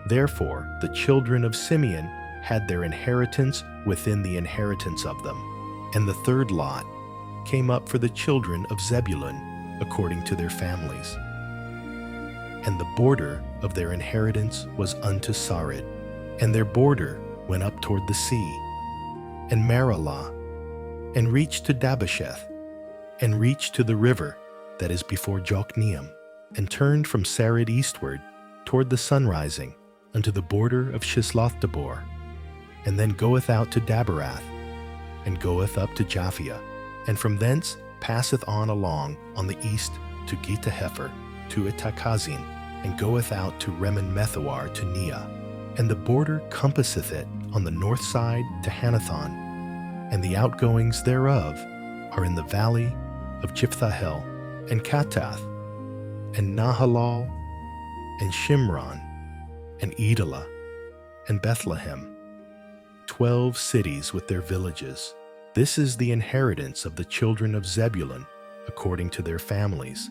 Speaker 1: Therefore, the children of Simeon had their inheritance within the inheritance of them. And the third lot came up for the children of Zebulun, according to their families. And the border of their inheritance was unto Sarid, and their border went up toward the sea, and Maralah, and reached to Dabasheth, and reached to the river that is before Jokneam, and turned from Sarid eastward toward the sunrising unto the border of Shisloth-Tabor, and then goeth out to Daberath, and goeth up to Japhia, and from thence passeth on along on the east to Gita-Hefer, to Itakazin, and goeth out to Remen-Methoar to Neah. And the border compasseth it on the north side to Hanathon, and the outgoings thereof are in the valley of Jipthahel, and Katath, and Nahalal, and Shimron, and Edalah, and Bethlehem, 12 cities with their villages. This is the inheritance of the children of Zebulun, according to their families,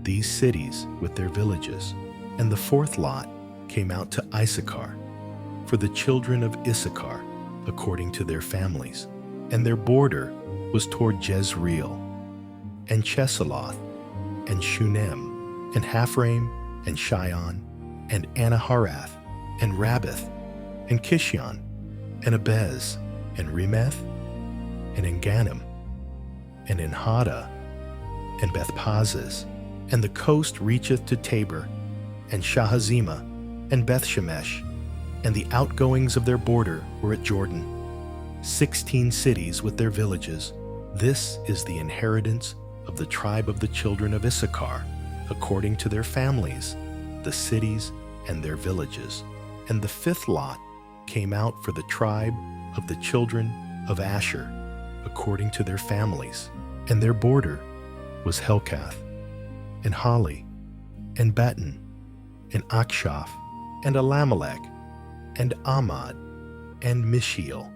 Speaker 1: these cities with their villages. And the fourth lot came out to Issachar, for the children of Issachar, according to their families. And their border was toward Jezreel, and Chesulloth, and Shunem, and Haphraim, and Shion, and Anaharath, and Rabbath, and Kishion, and Abez, and Remeth, and Enganim, and Enhada, and Bethpazes, and the coast reacheth to Tabor, and Shahazimah, and Bethshemesh, and the outgoings of their border were at Jordan, 16 cities with their villages. This is the inheritance of the tribe of the children of Issachar, according to their families, the cities and their villages. And the fifth lot came out for the tribe of the children of Asher, according to their families. And their border was Helkath, and Hali, and Beton, and Akshaph, and Alamelech, and Amad, and Mishiel,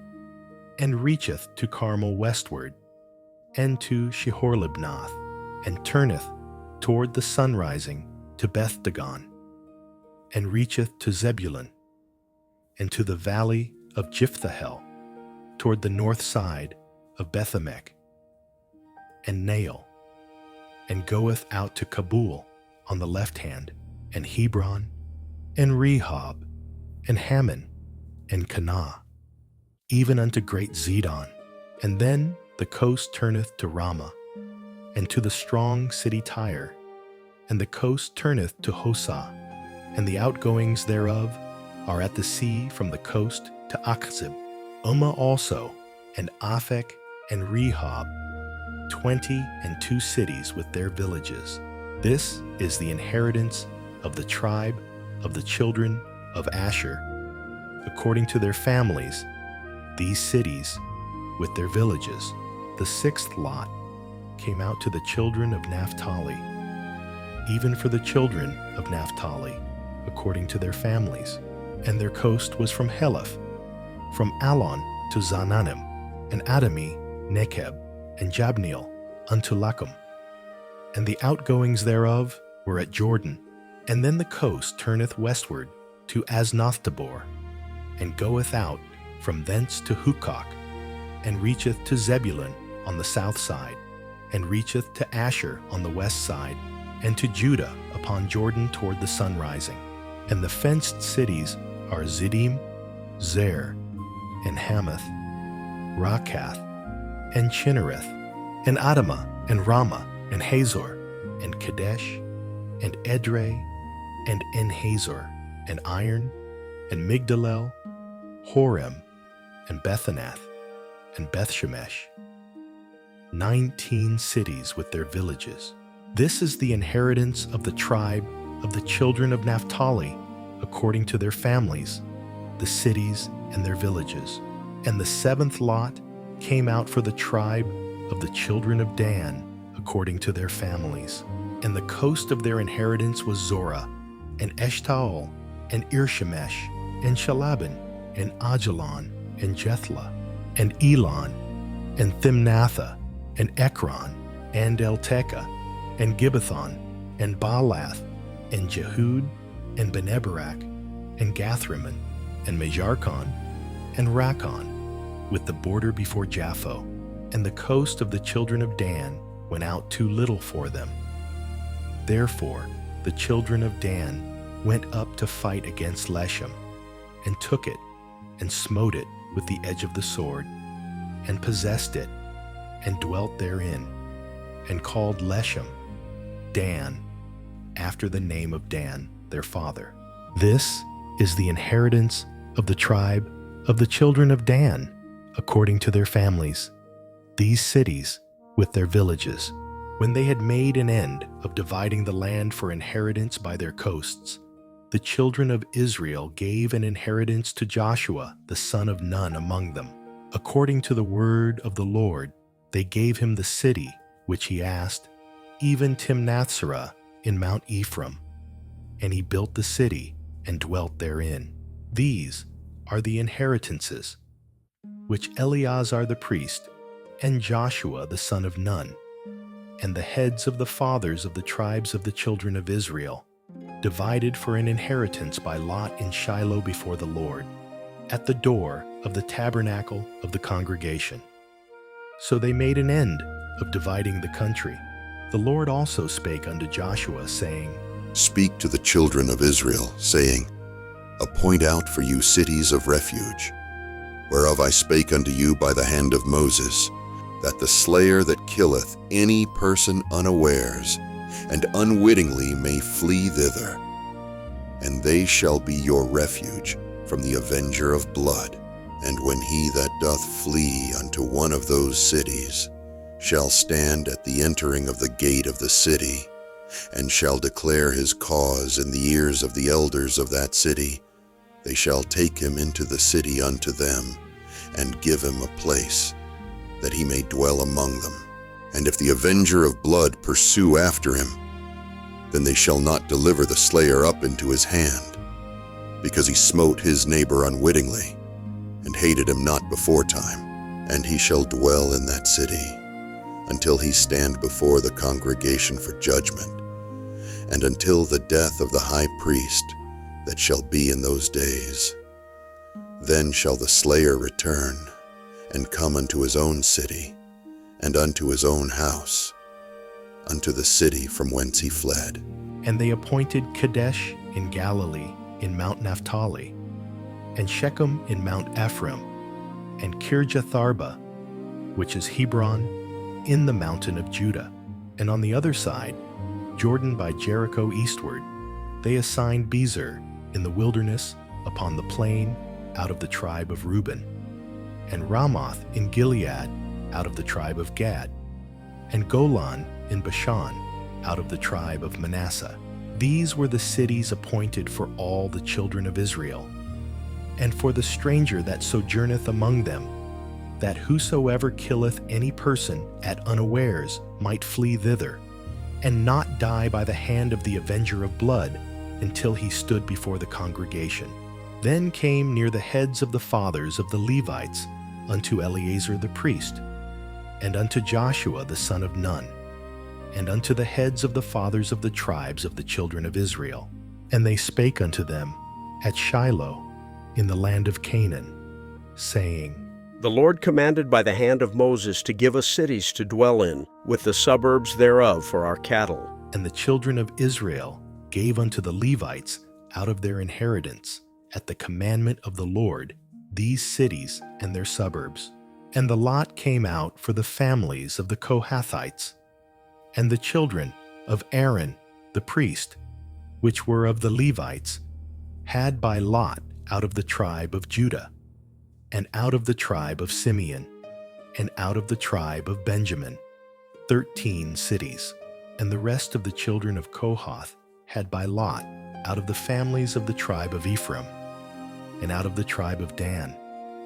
Speaker 1: and reacheth to Carmel westward, and to Shihor-libnath, and turneth toward the sunrising to Beth-dagon, and reacheth to Zebulun, and to the valley of Jipthahel, toward the north side of Bethamek, and Nael, and goeth out to Kabul on the left hand, and Hebron, and Rehob, and Hammon, and Kanah, even unto great Zidon. And then the coast turneth to Ramah, and to the strong city Tyre, and the coast turneth to Hosah, and the outgoings thereof are at the sea from the coast to Achzib. Ummah also, and Aphek, and Rehob, 22 cities with their villages. This is the inheritance of the tribe of the children of Asher, according to their families, These cities, with their villages, the sixth lot, came out to the children of Naphtali, even for the children of Naphtali, according to their families. And their coast was from Heleph, from Allon to Zaananim, and Adami, Nekeb, and Jabneel, unto Lachem. And the outgoings thereof were at Jordan. And then the coast turneth westward to Aznothtabor, and goeth out from thence to Hukok, and reacheth to Zebulun on the south side, and reacheth to Asher on the west side, and to Judah upon Jordan toward the sun rising. And the fenced cities are Ziddim, Zer, and Hamath, Rakath, and Chinnereth, and Adamah, and Ramah, and Hazor, and Kadesh, and Edrei, and En-Hazor, and Iron, and Migdalel, Horem, and Bethanath, and Bethshemesh. 19 cities with their villages. This is the inheritance of the tribe of the children of Naphtali, according to their families, the cities and their villages. And the seventh lot came out for the tribe of the children of Dan, according to their families. And the coast of their inheritance was Zorah, and Eshtaol, and Irshemesh, and Shalabin, and Ajalon, and Jethla, and Elon, and Thimnatha, and Ekron, and Eltekeh, and Gibbethon, and Baalath, and Jehud, and Beneberak, and Gathrimmon, and Mejarkon, and Rakon, with the border before Japho. And the coast of the children of Dan went out too little for them. Therefore the children of Dan went up to fight against Leshem, and took it, and smote it with the edge of the sword, and possessed it, and dwelt therein, and called Leshem Dan, after the name of Dan their father. This is the inheritance of the tribe of the children of Dan, according to their families. These cities with their villages, when they had made an end of dividing the land for inheritance by their coasts, the children of Israel gave an inheritance to Joshua the son of Nun among them. According to the word of the Lord, they gave him the city which he asked, even Timnathserah in Mount Ephraim. And he built the city and dwelt therein. These are the inheritances which Eleazar the priest and Joshua the son of Nun, and the heads of the fathers of the tribes of the children of Israel, divided for an inheritance by lot in Shiloh before the Lord, at the door of the tabernacle of the congregation. So they made an end of dividing the country. The Lord also spake unto Joshua, saying,
Speaker 2: Speak to the children of Israel, saying, Appoint out for you cities of refuge, whereof I spake unto you by the hand of Moses, that the slayer that killeth any person unawares, and unwittingly may flee thither. And they shall be your refuge from the avenger of blood. And when he that doth flee unto one of those cities shall stand at the entering of the gate of the city, and shall declare his cause in the ears of the elders of that city, they shall take him into the city unto them, and give him a place, that he may dwell among them. And if the avenger of blood pursue after him, then they shall not deliver the slayer up into his hand, because he smote his neighbor unwittingly, and hated him not before time. And he shall dwell in that city, until he stand before the congregation for judgment, and until the death of the high priest that shall be in those days. Then shall the slayer return, and come unto his own city, and unto his own house, unto the city from whence he fled.
Speaker 1: And they appointed Kadesh in Galilee in Mount Naphtali, and Shechem in Mount Ephraim, and Kirjatharba, which is Hebron, in the mountain of Judah. And on the other side, Jordan by Jericho eastward, they assigned Bezer in the wilderness upon the plain out of the tribe of Reuben, and Ramoth in Gilead out of the tribe of Gad, and Golan in Bashan out of the tribe of Manasseh. These were the cities appointed for all the children of Israel. and for the stranger that sojourneth among them, that whosoever killeth any person at unawares might flee thither, and not die by the hand of the avenger of blood, until he stood before the congregation. Then came near the heads of the fathers of the Levites unto Eleazar the priest, and unto Joshua the son of Nun, and unto the heads of the fathers of the tribes of the children of Israel. And they spake unto them at Shiloh in the land of Canaan, saying,
Speaker 16: The Lord commanded by the hand of Moses to give us cities to dwell in, with the suburbs thereof for our cattle.
Speaker 1: And the children of Israel gave unto the Levites out of their inheritance, at the commandment of the Lord, these cities and their suburbs. And the lot came out for the families of the Kohathites, and the children of Aaron the priest, which were of the Levites, had by lot out of the tribe of Judah, and out of the tribe of Simeon, and out of the tribe of Benjamin, 13 cities. And the rest of the children of Kohath had by lot out of the families of the tribe of Ephraim, and out of the tribe of Dan,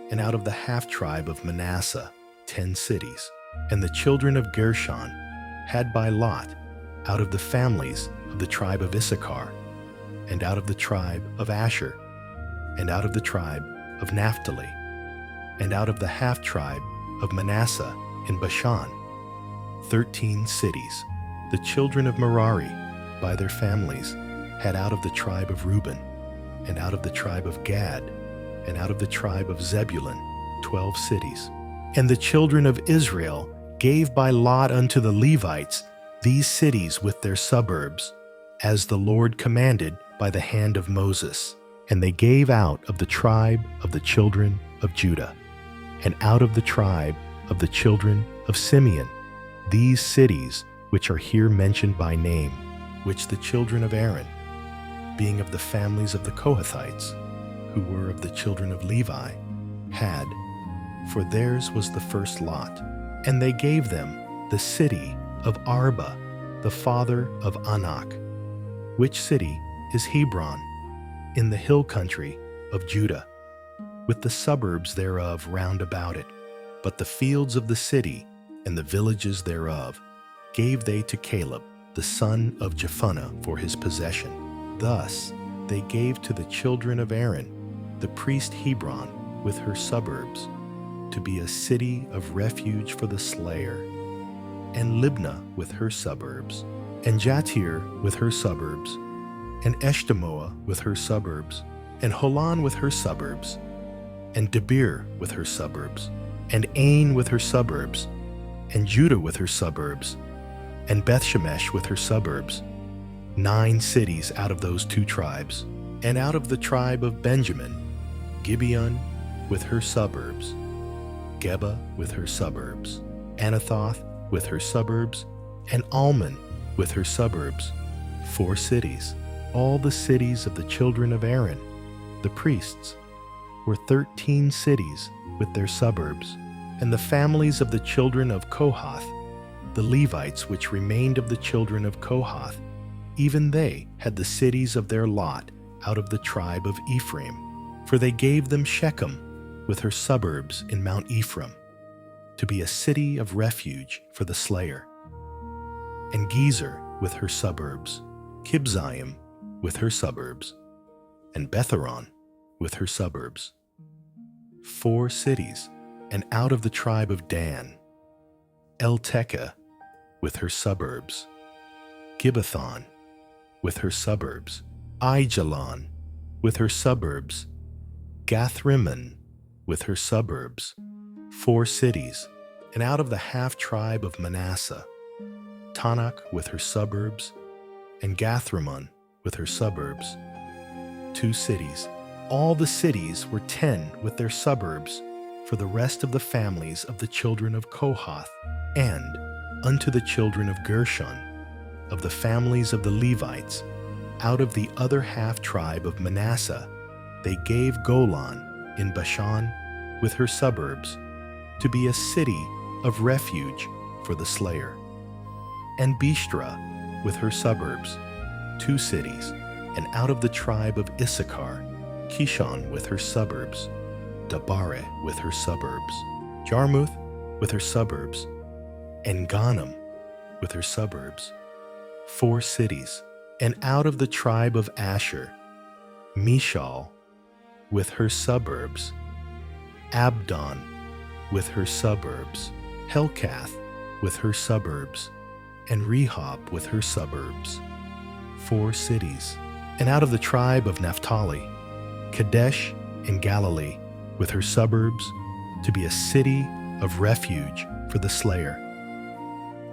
Speaker 1: and out of the half-tribe of Manasseh, 10 cities. And the children of Gershon had by lot out of the families of the tribe of Issachar, and out of the tribe of Asher, and out of the tribe of Naphtali, and out of the half-tribe of Manasseh in Bashan, 13 cities. The children of Merari, by their families, had out of the tribe of Reuben, and out of the tribe of Gad, and out of the tribe of Zebulun, 12 cities. And the children of Israel gave by lot unto the Levites these cities with their suburbs, as the Lord commanded by the hand of Moses. And they gave out of the tribe of the children of Judah, and out of the tribe of the children of Simeon, these cities which are here mentioned by name, which the children of Aaron, being of the families of the Kohathites, who were of the children of Levi, had, for theirs was the first lot. And they gave them the city of Arba, the father of Anak, which city is Hebron, in the hill country of Judah, with the suburbs thereof round about it. But the fields of the city and the villages thereof gave they to Caleb, the son of Jephunneh, for his possession. Thus they gave to the children of Aaron the priest Hebron with her suburbs, to be a city of refuge for the slayer, and Libnah with her suburbs, and Jatir with her suburbs, and Eshtemoa with her suburbs, and Holon with her suburbs, and Debir with her suburbs, and Ain with her suburbs, and Judah with her suburbs, and Bethshemesh with her suburbs, 9 cities out of those 2 tribes. And out of the tribe of Benjamin, Gibeon with her suburbs, Geba with her suburbs, Anathoth with her suburbs, and Almon with her suburbs, 4 cities. All the cities of the children of Aaron, the priests, were 13 cities with their suburbs. And the families of the children of Kohath, the Levites which remained of the children of Kohath, even they had the cities of their lot out of the tribe of Ephraim. For they gave them Shechem with her suburbs in Mount Ephraim, to be a city of refuge for the slayer, and Gezer with her suburbs, Kibzaim with her suburbs, and Betheron with her suburbs, 4 cities. And out of the tribe of Dan, Eltekeh with her suburbs, Gibbethon with her suburbs, Aijalon with her suburbs, Gathrimmon with her suburbs, 4 cities. And out of the half-tribe of Manasseh, Tanakh with her suburbs, and Gathrimmon with her suburbs, 2 cities. All the cities were 10 with their suburbs, for the rest of the families of the children of Kohath. And unto the children of Gershon, of the families of the Levites, out of the other half-tribe of Manasseh, they gave Golan in Bashan with her suburbs, to be a city of refuge for the slayer, and Bishtra with her suburbs, 2 cities. And out of the tribe of Issachar Kishon with her suburbs, Dabareh with her suburbs, Jarmuth with her suburbs, and Ganim with her suburbs, 4 cities. And out of the tribe of Asher, Mishal with her suburbs, Abdon with her suburbs, Helkath with her suburbs, and Rehob with her suburbs, 4 cities. And out of the tribe of Naphtali, Kadesh in Galilee with her suburbs, to be a city of refuge for the slayer,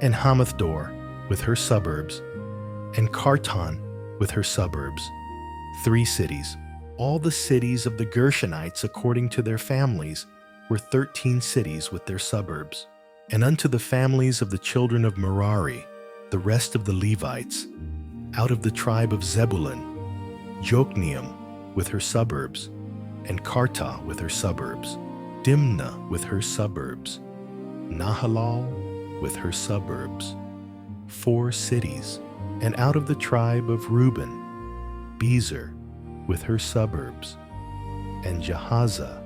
Speaker 1: and Hamath-dor with her suburbs, and Kartan with her suburbs, 3 cities. All the cities of the Gershonites according to their families were 13 cities with their suburbs. And unto the families of the children of Merari, the rest of the Levites, out of the tribe of Zebulun, Jokneam with her suburbs, and Karta with her suburbs, Dimnah with her suburbs, Nahalal with her suburbs, 4 cities. And out of the tribe of Reuben, Bezer with her suburbs, and Jahaza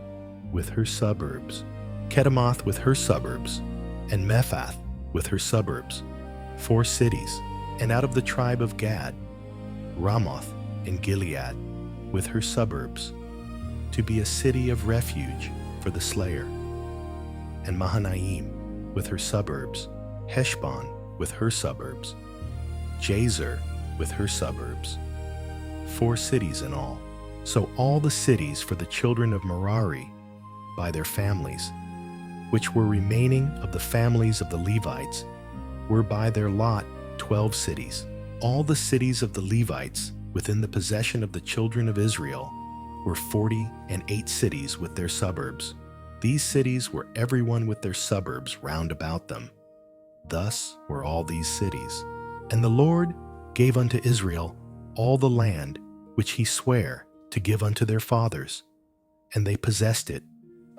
Speaker 1: with her suburbs, Kedemoth with her suburbs, and Mephath with her suburbs, 4 cities. And out of the tribe of Gad, Ramoth in Gilead with her suburbs, to be a city of refuge for the slayer, and Mahanaim with her suburbs, Heshbon with her suburbs, Jazer with her suburbs, 4 cities in all. So all the cities for the children of Merari by their families, which were remaining of the families of the Levites, were by their lot 12 cities. All the cities of the Levites within the possession of the children of Israel were 48 cities with their suburbs. These cities were everyone with their suburbs round about them. Thus were all these cities. And the Lord gave unto Israel all the land which he sware to give unto their fathers, and they possessed it,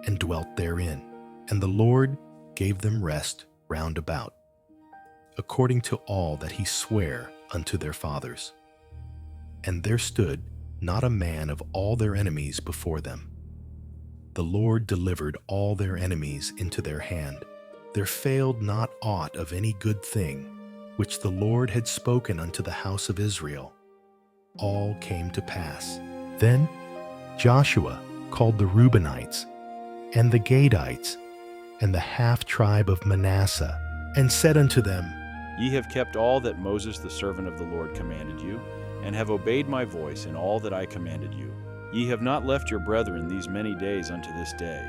Speaker 1: and dwelt therein. And the Lord gave them rest round about, according to all that he sware unto their fathers. And there stood not a man of all their enemies before them. The Lord delivered all their enemies into their hand. There failed not aught of any good thing, which the Lord had spoken unto the house of Israel. All came to pass. Then Joshua called the Reubenites, and the Gadites, and the half-tribe of Manasseh, and said unto them,
Speaker 3: Ye have kept all that Moses the servant of the Lord commanded you, and have obeyed my voice in all that I commanded you. Ye have not left your brethren these many days unto this day,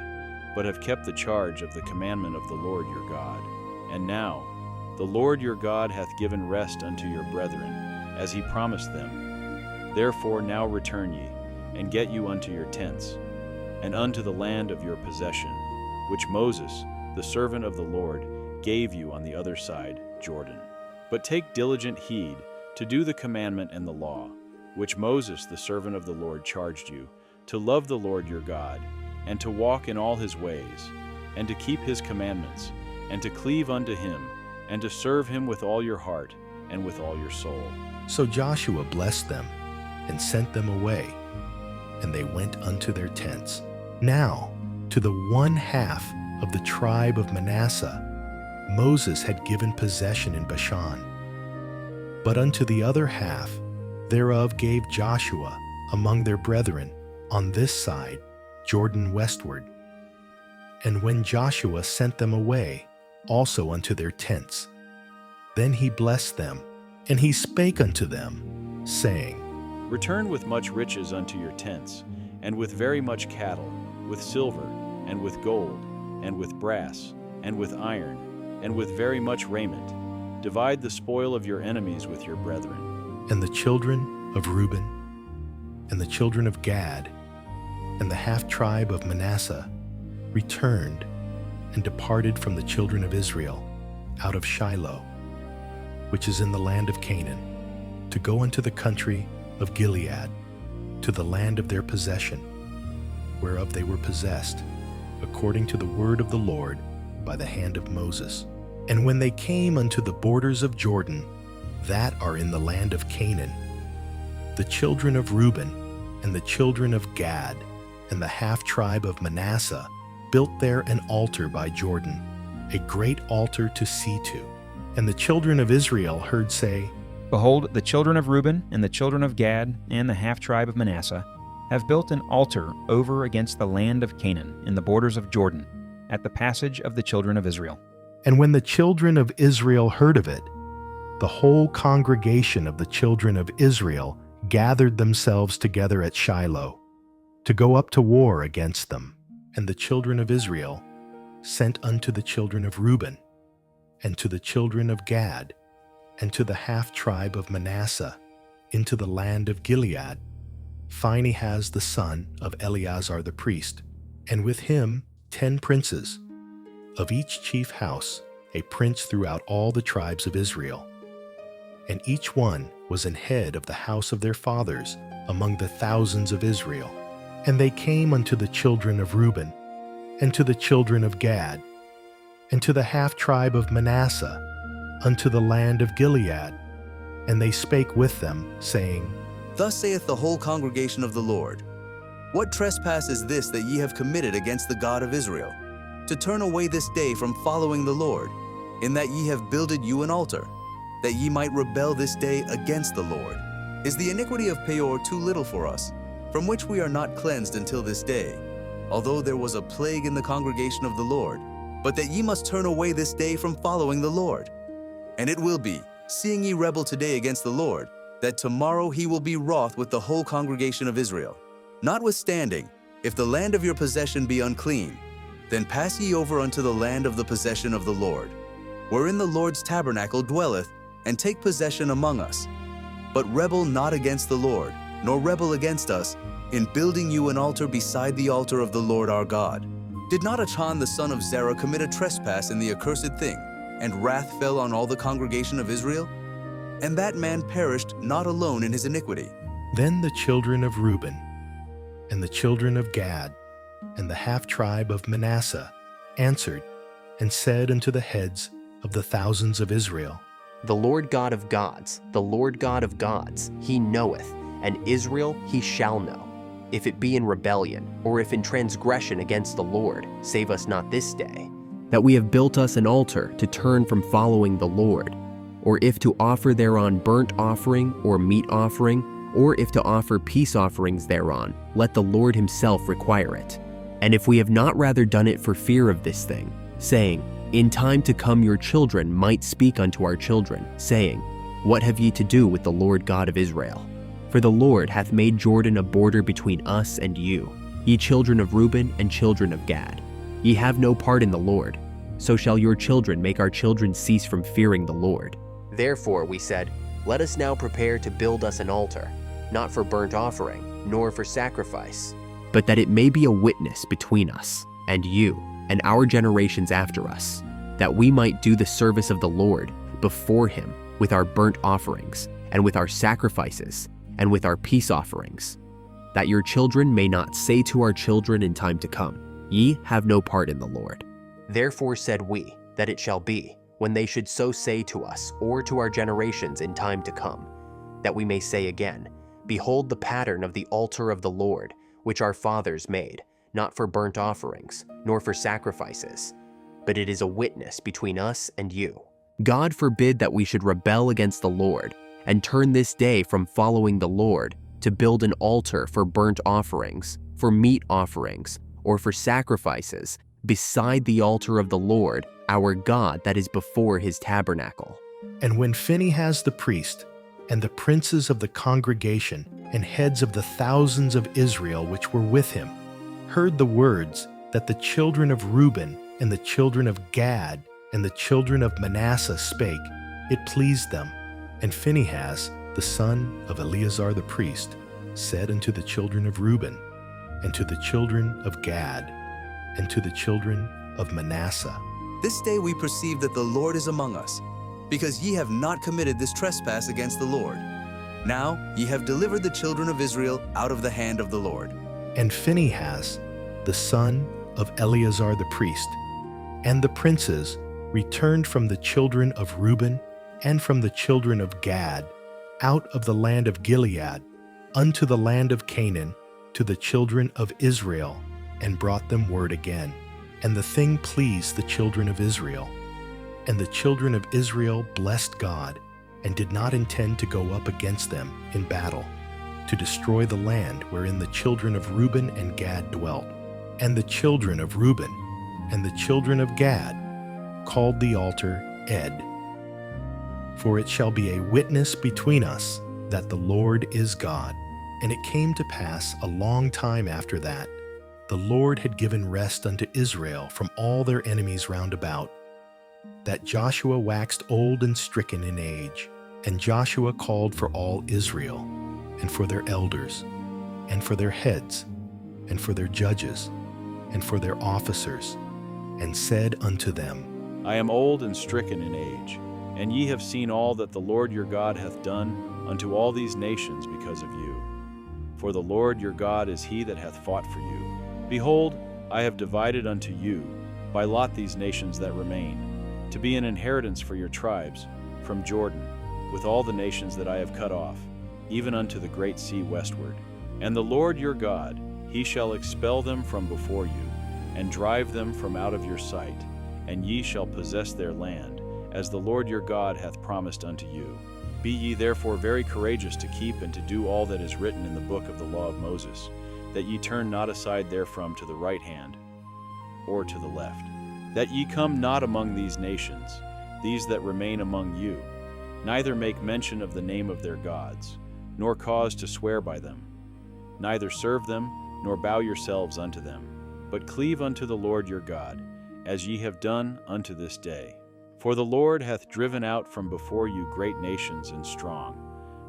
Speaker 3: but have kept the charge of the commandment of the Lord your God. And now the Lord your God hath given rest unto your brethren, as he promised them. Therefore now return ye, and get you unto your tents, and unto the land of your possession, which Moses, the servant of the Lord, gave you on the other side Jordan. But take diligent heed to do the commandment and the law, which Moses, the servant of the Lord, charged you, to love the Lord your God, and to walk in all his ways, and to keep his commandments, and to cleave unto him, and to serve him with all your heart and with all your soul.
Speaker 1: So Joshua blessed them, and sent them away, and they went unto their tents. Now to the 1/2 of the tribe of Manasseh Moses had given possession in Bashan. But unto the other half thereof gave Joshua among their brethren on this side Jordan westward. And when Joshua sent them away also unto their tents, then he blessed them, and he spake unto them, saying,
Speaker 3: Return with much riches unto your tents, and with very much cattle, with silver, and with gold, and with brass, and with iron, and with very much raiment. Divide the spoil of your enemies with your brethren.
Speaker 1: And the children of Reuben, and the children of Gad, and the half-tribe of Manasseh returned and departed from the children of Israel out of Shiloh, which is in the land of Canaan, to go unto the country of Gilead, to the land of their possession, whereof they were possessed, according to the word of the Lord by the hand of Moses. And when they came unto the borders of Jordan, that are in the land of Canaan, the children of Reuben and the children of Gad, and the half-tribe of Manasseh built there an altar by Jordan, a great altar to see to. And the children of Israel heard say,
Speaker 9: Behold, the children of Reuben and the children of Gad and the half-tribe of Manasseh have built an altar over against the land of Canaan in the borders of Jordan, at the passage of the children of Israel.
Speaker 1: And when the children of Israel heard of it, the whole congregation of the children of Israel gathered themselves together at Shiloh to go up to war against them. And the children of Israel sent unto the children of Reuben, and to the children of Gad, and to the half-tribe of Manasseh, into the land of Gilead, Phinehas the son of Eleazar the priest, and with him 10 princes, of each chief house a prince throughout all the tribes of Israel. And each one was an head of the house of their fathers among the thousands of Israel. And they came unto the children of Reuben, and to the children of Gad, and to the half-tribe of Manasseh, unto the land of Gilead. And they spake with them, saying,
Speaker 4: Thus saith the whole congregation of the Lord, What trespass is this that ye have committed against the God of Israel, to turn away this day from following the Lord, in that ye have builded you an altar, that ye might rebel this day against the Lord? Is the iniquity of Peor too little for us, from which we are not cleansed until this day, although there was a plague in the congregation of the Lord, but that ye must turn away this day from following the Lord? And it will be, seeing ye rebel today against the Lord, that tomorrow he will be wroth with the whole congregation of Israel. Notwithstanding, if the land of your possession be unclean, then pass ye over unto the land of the possession of the Lord, wherein the Lord's tabernacle dwelleth, and take possession among us. But rebel not against the Lord, nor rebel against us, in building you an altar beside the altar of the Lord our God. Did not Achan the son of Zerah commit a trespass in the accursed thing, and wrath fell on all the congregation of Israel? And that man perished not alone in his iniquity.
Speaker 1: Then the children of Reuben, and the children of Gad, and the half-tribe of Manasseh answered, and said unto the heads of the thousands of Israel,
Speaker 11: The Lord God of gods, the Lord God of gods, he knoweth, and Israel he shall know. If it be in rebellion, or if in transgression against the Lord, save us not this day, that we have built us an altar to turn from following the Lord, or if to offer thereon burnt offering or meat offering, or if to offer peace offerings thereon, let the Lord himself require it. And if we have not rather done it for fear of this thing, saying, In time to come your children might speak unto our children, saying, What have ye to do with the Lord God of Israel? For the Lord hath made Jordan a border between us and you, ye children of Reuben and children of Gad. Ye have no part in the Lord, so shall your children make our children cease from fearing the Lord. Therefore we said, Let us now prepare to build us an altar, not for burnt offering, nor for sacrifice, but that it may be a witness between us and you and our generations after us, that we might do the service of the Lord before him with our burnt offerings, and with our sacrifices, and with our peace offerings, that your children may not say to our children in time to come, Ye have no part in the Lord. Therefore said we, that it shall be, when they should so say to us, or to our generations in time to come, that we may say again, Behold the pattern of the altar of the Lord, which our fathers made, not for burnt offerings, nor for sacrifices, but it is a witness between us and you. God forbid that we should rebel against the Lord, and turn this day from following the Lord, to build an altar for burnt offerings, for meat offerings, or for sacrifices, beside the altar of the Lord, our God that is before his tabernacle.
Speaker 1: And when Phinehas the priest, and the princes of the congregation, and heads of the thousands of Israel which were with him, heard the words that the children of Reuben, and the children of Gad, and the children of Manasseh spake, it pleased them. And Phinehas, the son of Eleazar the priest, said unto the children of Reuben, and to the children of Gad, and to the children of Manasseh,
Speaker 4: This day we perceive that the Lord is among us, because ye have not committed this trespass against the Lord. Now ye have delivered the children of Israel out of the hand of the Lord.
Speaker 1: And Phinehas, the son of Eleazar the priest, and the princes returned from the children of Reuben and from the children of Gad, out of the land of Gilead, unto the land of Canaan, to the children of Israel, and brought them word again. And the thing pleased the children of Israel. And the children of Israel blessed God, and did not intend to go up against them in battle, to destroy the land wherein the children of Reuben and Gad dwelt. And the children of Reuben and the children of Gad called the altar Ed. For it shall be a witness between us that the Lord is God. And it came to pass a long time after that, the Lord had given rest unto Israel from all their enemies round about, that Joshua waxed old and stricken in age. And Joshua called for all Israel, and for their elders, and for their heads, and for their judges, and for their officers, and said unto them,
Speaker 3: I am old and stricken in age, and ye have seen all that the Lord your God hath done unto all these nations because of you. For the Lord your God is he that hath fought for you. Behold, I have divided unto you by lot these nations that remain, to be an inheritance for your tribes, from Jordan, with all the nations that I have cut off, even unto the great sea westward. And the Lord your God, he shall expel them from before you, and drive them from out of your sight, and ye shall possess their land, as the Lord your God hath promised unto you. Be ye therefore very courageous to keep and to do all that is written in the book of the law of Moses, that ye turn not aside therefrom to the right hand, or to the left, that ye come not among these nations, these that remain among you, neither make mention of the name of their gods, nor cause to swear by them, neither serve them, nor bow yourselves unto them, but cleave unto the Lord your God, as ye have done unto this day. For the Lord hath driven out from before you great nations and strong.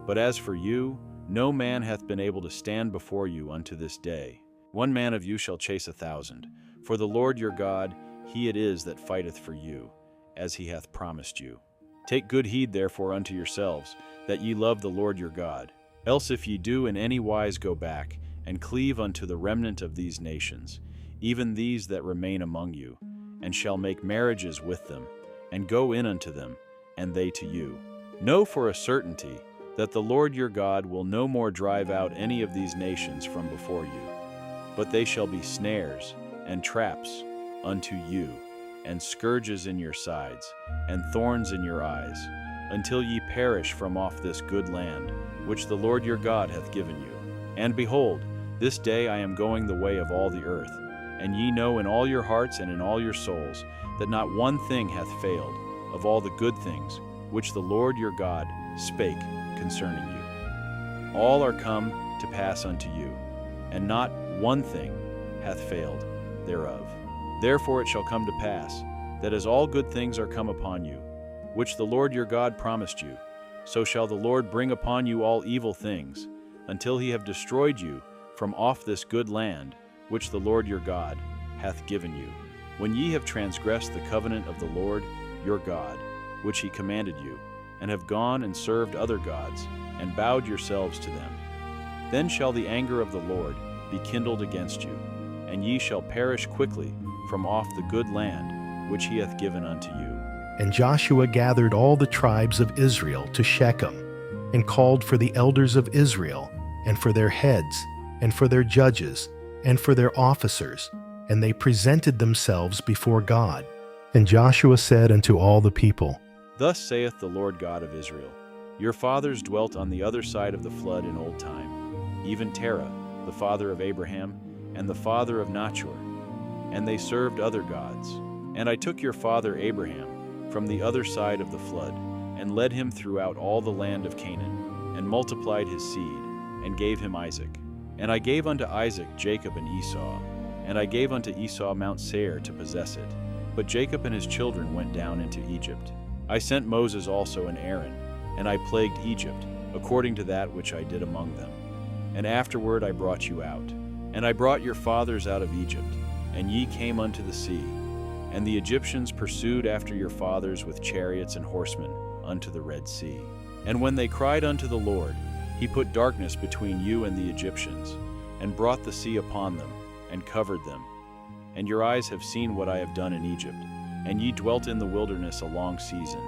Speaker 3: But as for you, no man hath been able to stand before you unto this day. 1 man of you shall chase 1,000. For the Lord your God, he it is that fighteth for you, as he hath promised you. Take good heed therefore unto yourselves, that ye love the Lord your God. Else if ye do in any wise go back, and cleave unto the remnant of these nations, even these that remain among you, and shall make marriages with them, and go in unto them, and they to you. Know for a certainty that the Lord your God will no more drive out any of these nations from before you, but they shall be snares and traps unto you, and scourges in your sides, and thorns in your eyes, until ye perish from off this good land, which the Lord your God hath given you. And behold, this day I am going the way of all the earth, and ye know in all your hearts and in all your souls that not one thing hath failed of all the good things which the Lord your God spake concerning you. All are come to pass unto you, and not one thing hath failed thereof. Therefore it shall come to pass, that as all good things are come upon you, which the Lord your God promised you, so shall the Lord bring upon you all evil things, until he have destroyed you from off this good land, which the Lord your God hath given you. When ye have transgressed the covenant of the Lord your God, which he commanded you, and have gone and served other gods, and bowed yourselves to them, then shall the anger of the Lord be kindled against you, and ye shall perish quickly from off the good land which he hath given unto you.
Speaker 1: And Joshua gathered all the tribes of Israel to Shechem, and called for the elders of Israel, and for their heads, and for their judges, and for their officers, and they presented themselves before God. And Joshua said unto all the people,
Speaker 3: Thus saith the Lord God of Israel, Your fathers dwelt on the other side of the flood in old time, even Terah, the father of Abraham, and the father of Nachor, and they served other gods. And I took your father Abraham from the other side of the flood, and led him throughout all the land of Canaan, and multiplied his seed, and gave him Isaac. And I gave unto Isaac Jacob and Esau, and I gave unto Esau Mount Seir to possess it. But Jacob and his children went down into Egypt. I sent Moses also and Aaron, and I plagued Egypt, according to that which I did among them. And afterward I brought you out. And I brought your fathers out of Egypt, and ye came unto the sea. And the Egyptians pursued after your fathers with chariots and horsemen unto the Red Sea. And when they cried unto the Lord, he put darkness between you and the Egyptians, and brought the sea upon them, and covered them. And your eyes have seen what I have done in Egypt, and ye dwelt in the wilderness a long season.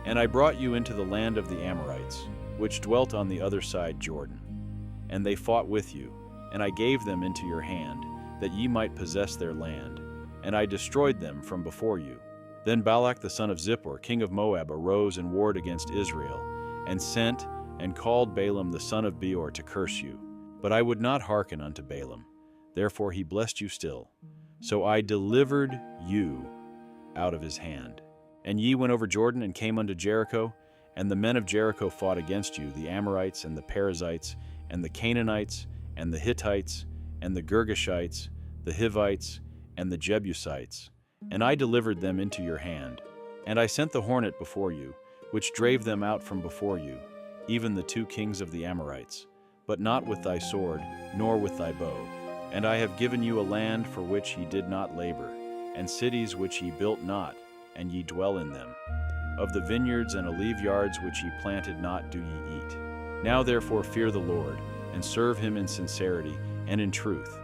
Speaker 3: And I brought you into the land of the Amorites, which dwelt on the other side Jordan. and they fought with you, and I gave them into your hand, that ye might possess their land, and I destroyed them from before you. Then Balak the son of Zippor, king of Moab, arose and warred against Israel, and sent and called Balaam the son of Beor to curse you. But I would not hearken unto Balaam, therefore he blessed you still. So I delivered you out of his hand. And ye went over Jordan and came unto Jericho, and the men of Jericho fought against you, the Amorites and the Perizzites, and the Canaanites, and the Hittites, and the Girgashites, the Hivites, and the Jebusites. And I delivered them into your hand. And I sent the hornet before you, which drave them out from before you, even the 2 kings of the Amorites, but not with thy sword, nor with thy bow. And I have given you a land for which ye did not labor, and cities which ye built not, and ye dwell in them. Of the vineyards and olive yards which ye planted not do ye eat. Now therefore fear the Lord, and serve him in sincerity and in truth,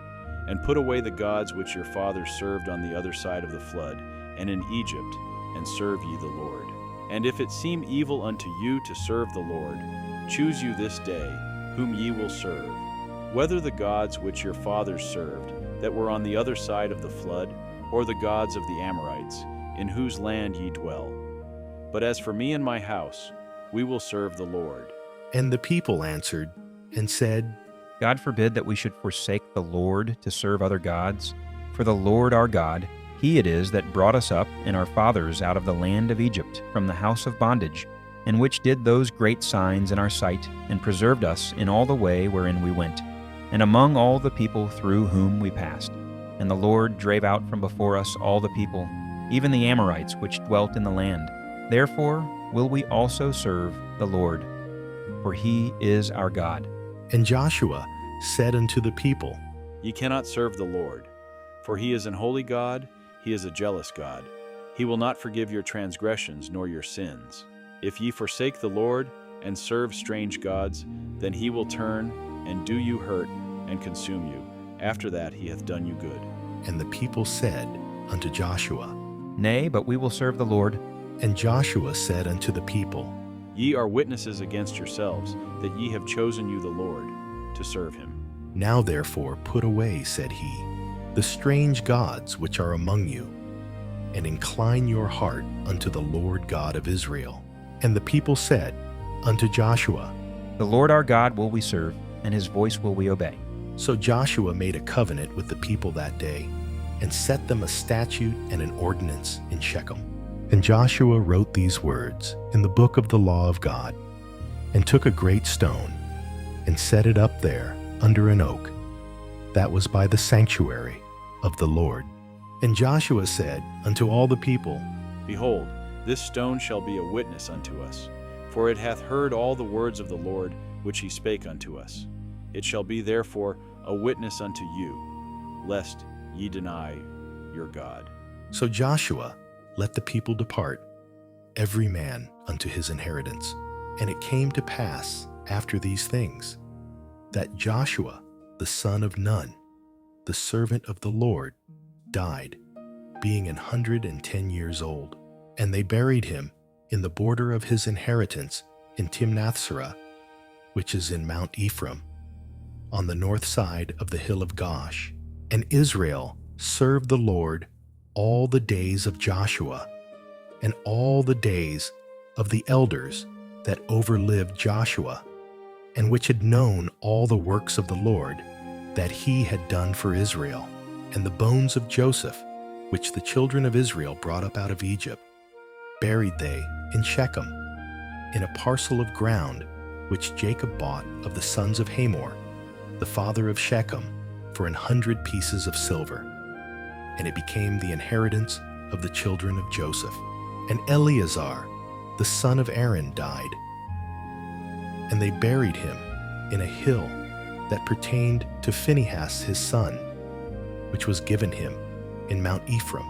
Speaker 3: and put away the gods which your fathers served on the other side of the flood, and in Egypt, and serve ye the Lord. And if it seem evil unto you to serve the Lord, choose you this day whom ye will serve, whether the gods which your fathers served that were on the other side of the flood, or the gods of the Amorites, in whose land ye dwell. But as for me and my house, we will serve the Lord.
Speaker 1: And the people answered and said,
Speaker 9: God forbid that we should forsake the Lord to serve other gods. For the Lord our God, he it is that brought us up and our fathers out of the land of Egypt, from the house of bondage, and which did those great signs in our sight, and preserved us in all the way wherein we went, and among all the people through whom we passed. And the Lord drave out from before us all the people, even the Amorites which dwelt in the land. Therefore will we also serve the Lord, for he is our God.
Speaker 1: And Joshua said unto the people,
Speaker 3: Ye cannot serve the Lord, for he is an holy God, he is a jealous God. He will not forgive your transgressions nor your sins. If ye forsake the Lord and serve strange gods, then he will turn and do you hurt and consume you. After that he hath done you good.
Speaker 1: And the people said unto Joshua,
Speaker 9: Nay, but we will serve the Lord.
Speaker 1: And Joshua said unto the people,
Speaker 3: Ye are witnesses against yourselves, that ye have chosen you the Lord, to serve him.
Speaker 1: Now therefore put away, said he, the strange gods which are among you, and incline your heart unto the Lord God of Israel. And the people said unto Joshua,
Speaker 9: The Lord our God will we serve, and his voice will we obey.
Speaker 1: So Joshua made a covenant with the people that day, and set them a statute and an ordinance in Shechem. And Joshua wrote these words in the book of the law of God, and took a great stone, and set it up there under an oak, that was by the sanctuary of the Lord. And Joshua said unto all the people,
Speaker 3: Behold, this stone shall be a witness unto us, for it hath heard all the words of the Lord which he spake unto us. It shall be therefore a witness unto you, lest ye deny your God.
Speaker 1: So Joshua let the people depart, every man unto his inheritance. And it came to pass after these things, that Joshua the son of Nun, the servant of the Lord, died, being 110 years old. And they buried him in the border of his inheritance in Timnathserah, which is in Mount Ephraim, on the north side of the hill of Gosh. And Israel served the Lord all the days of Joshua, and all the days of the elders that overlived Joshua, and which had known all the works of the Lord that he had done for Israel. And the bones of Joseph, which the children of Israel brought up out of Egypt, buried they in Shechem, in a parcel of ground which Jacob bought of the sons of Hamor, the father of Shechem, for 100 pieces of silver. And it became the inheritance of the children of Joseph. And Eleazar, the son of Aaron, died. And they buried him in a hill that pertained to Phinehas his son, which was given him in Mount Ephraim.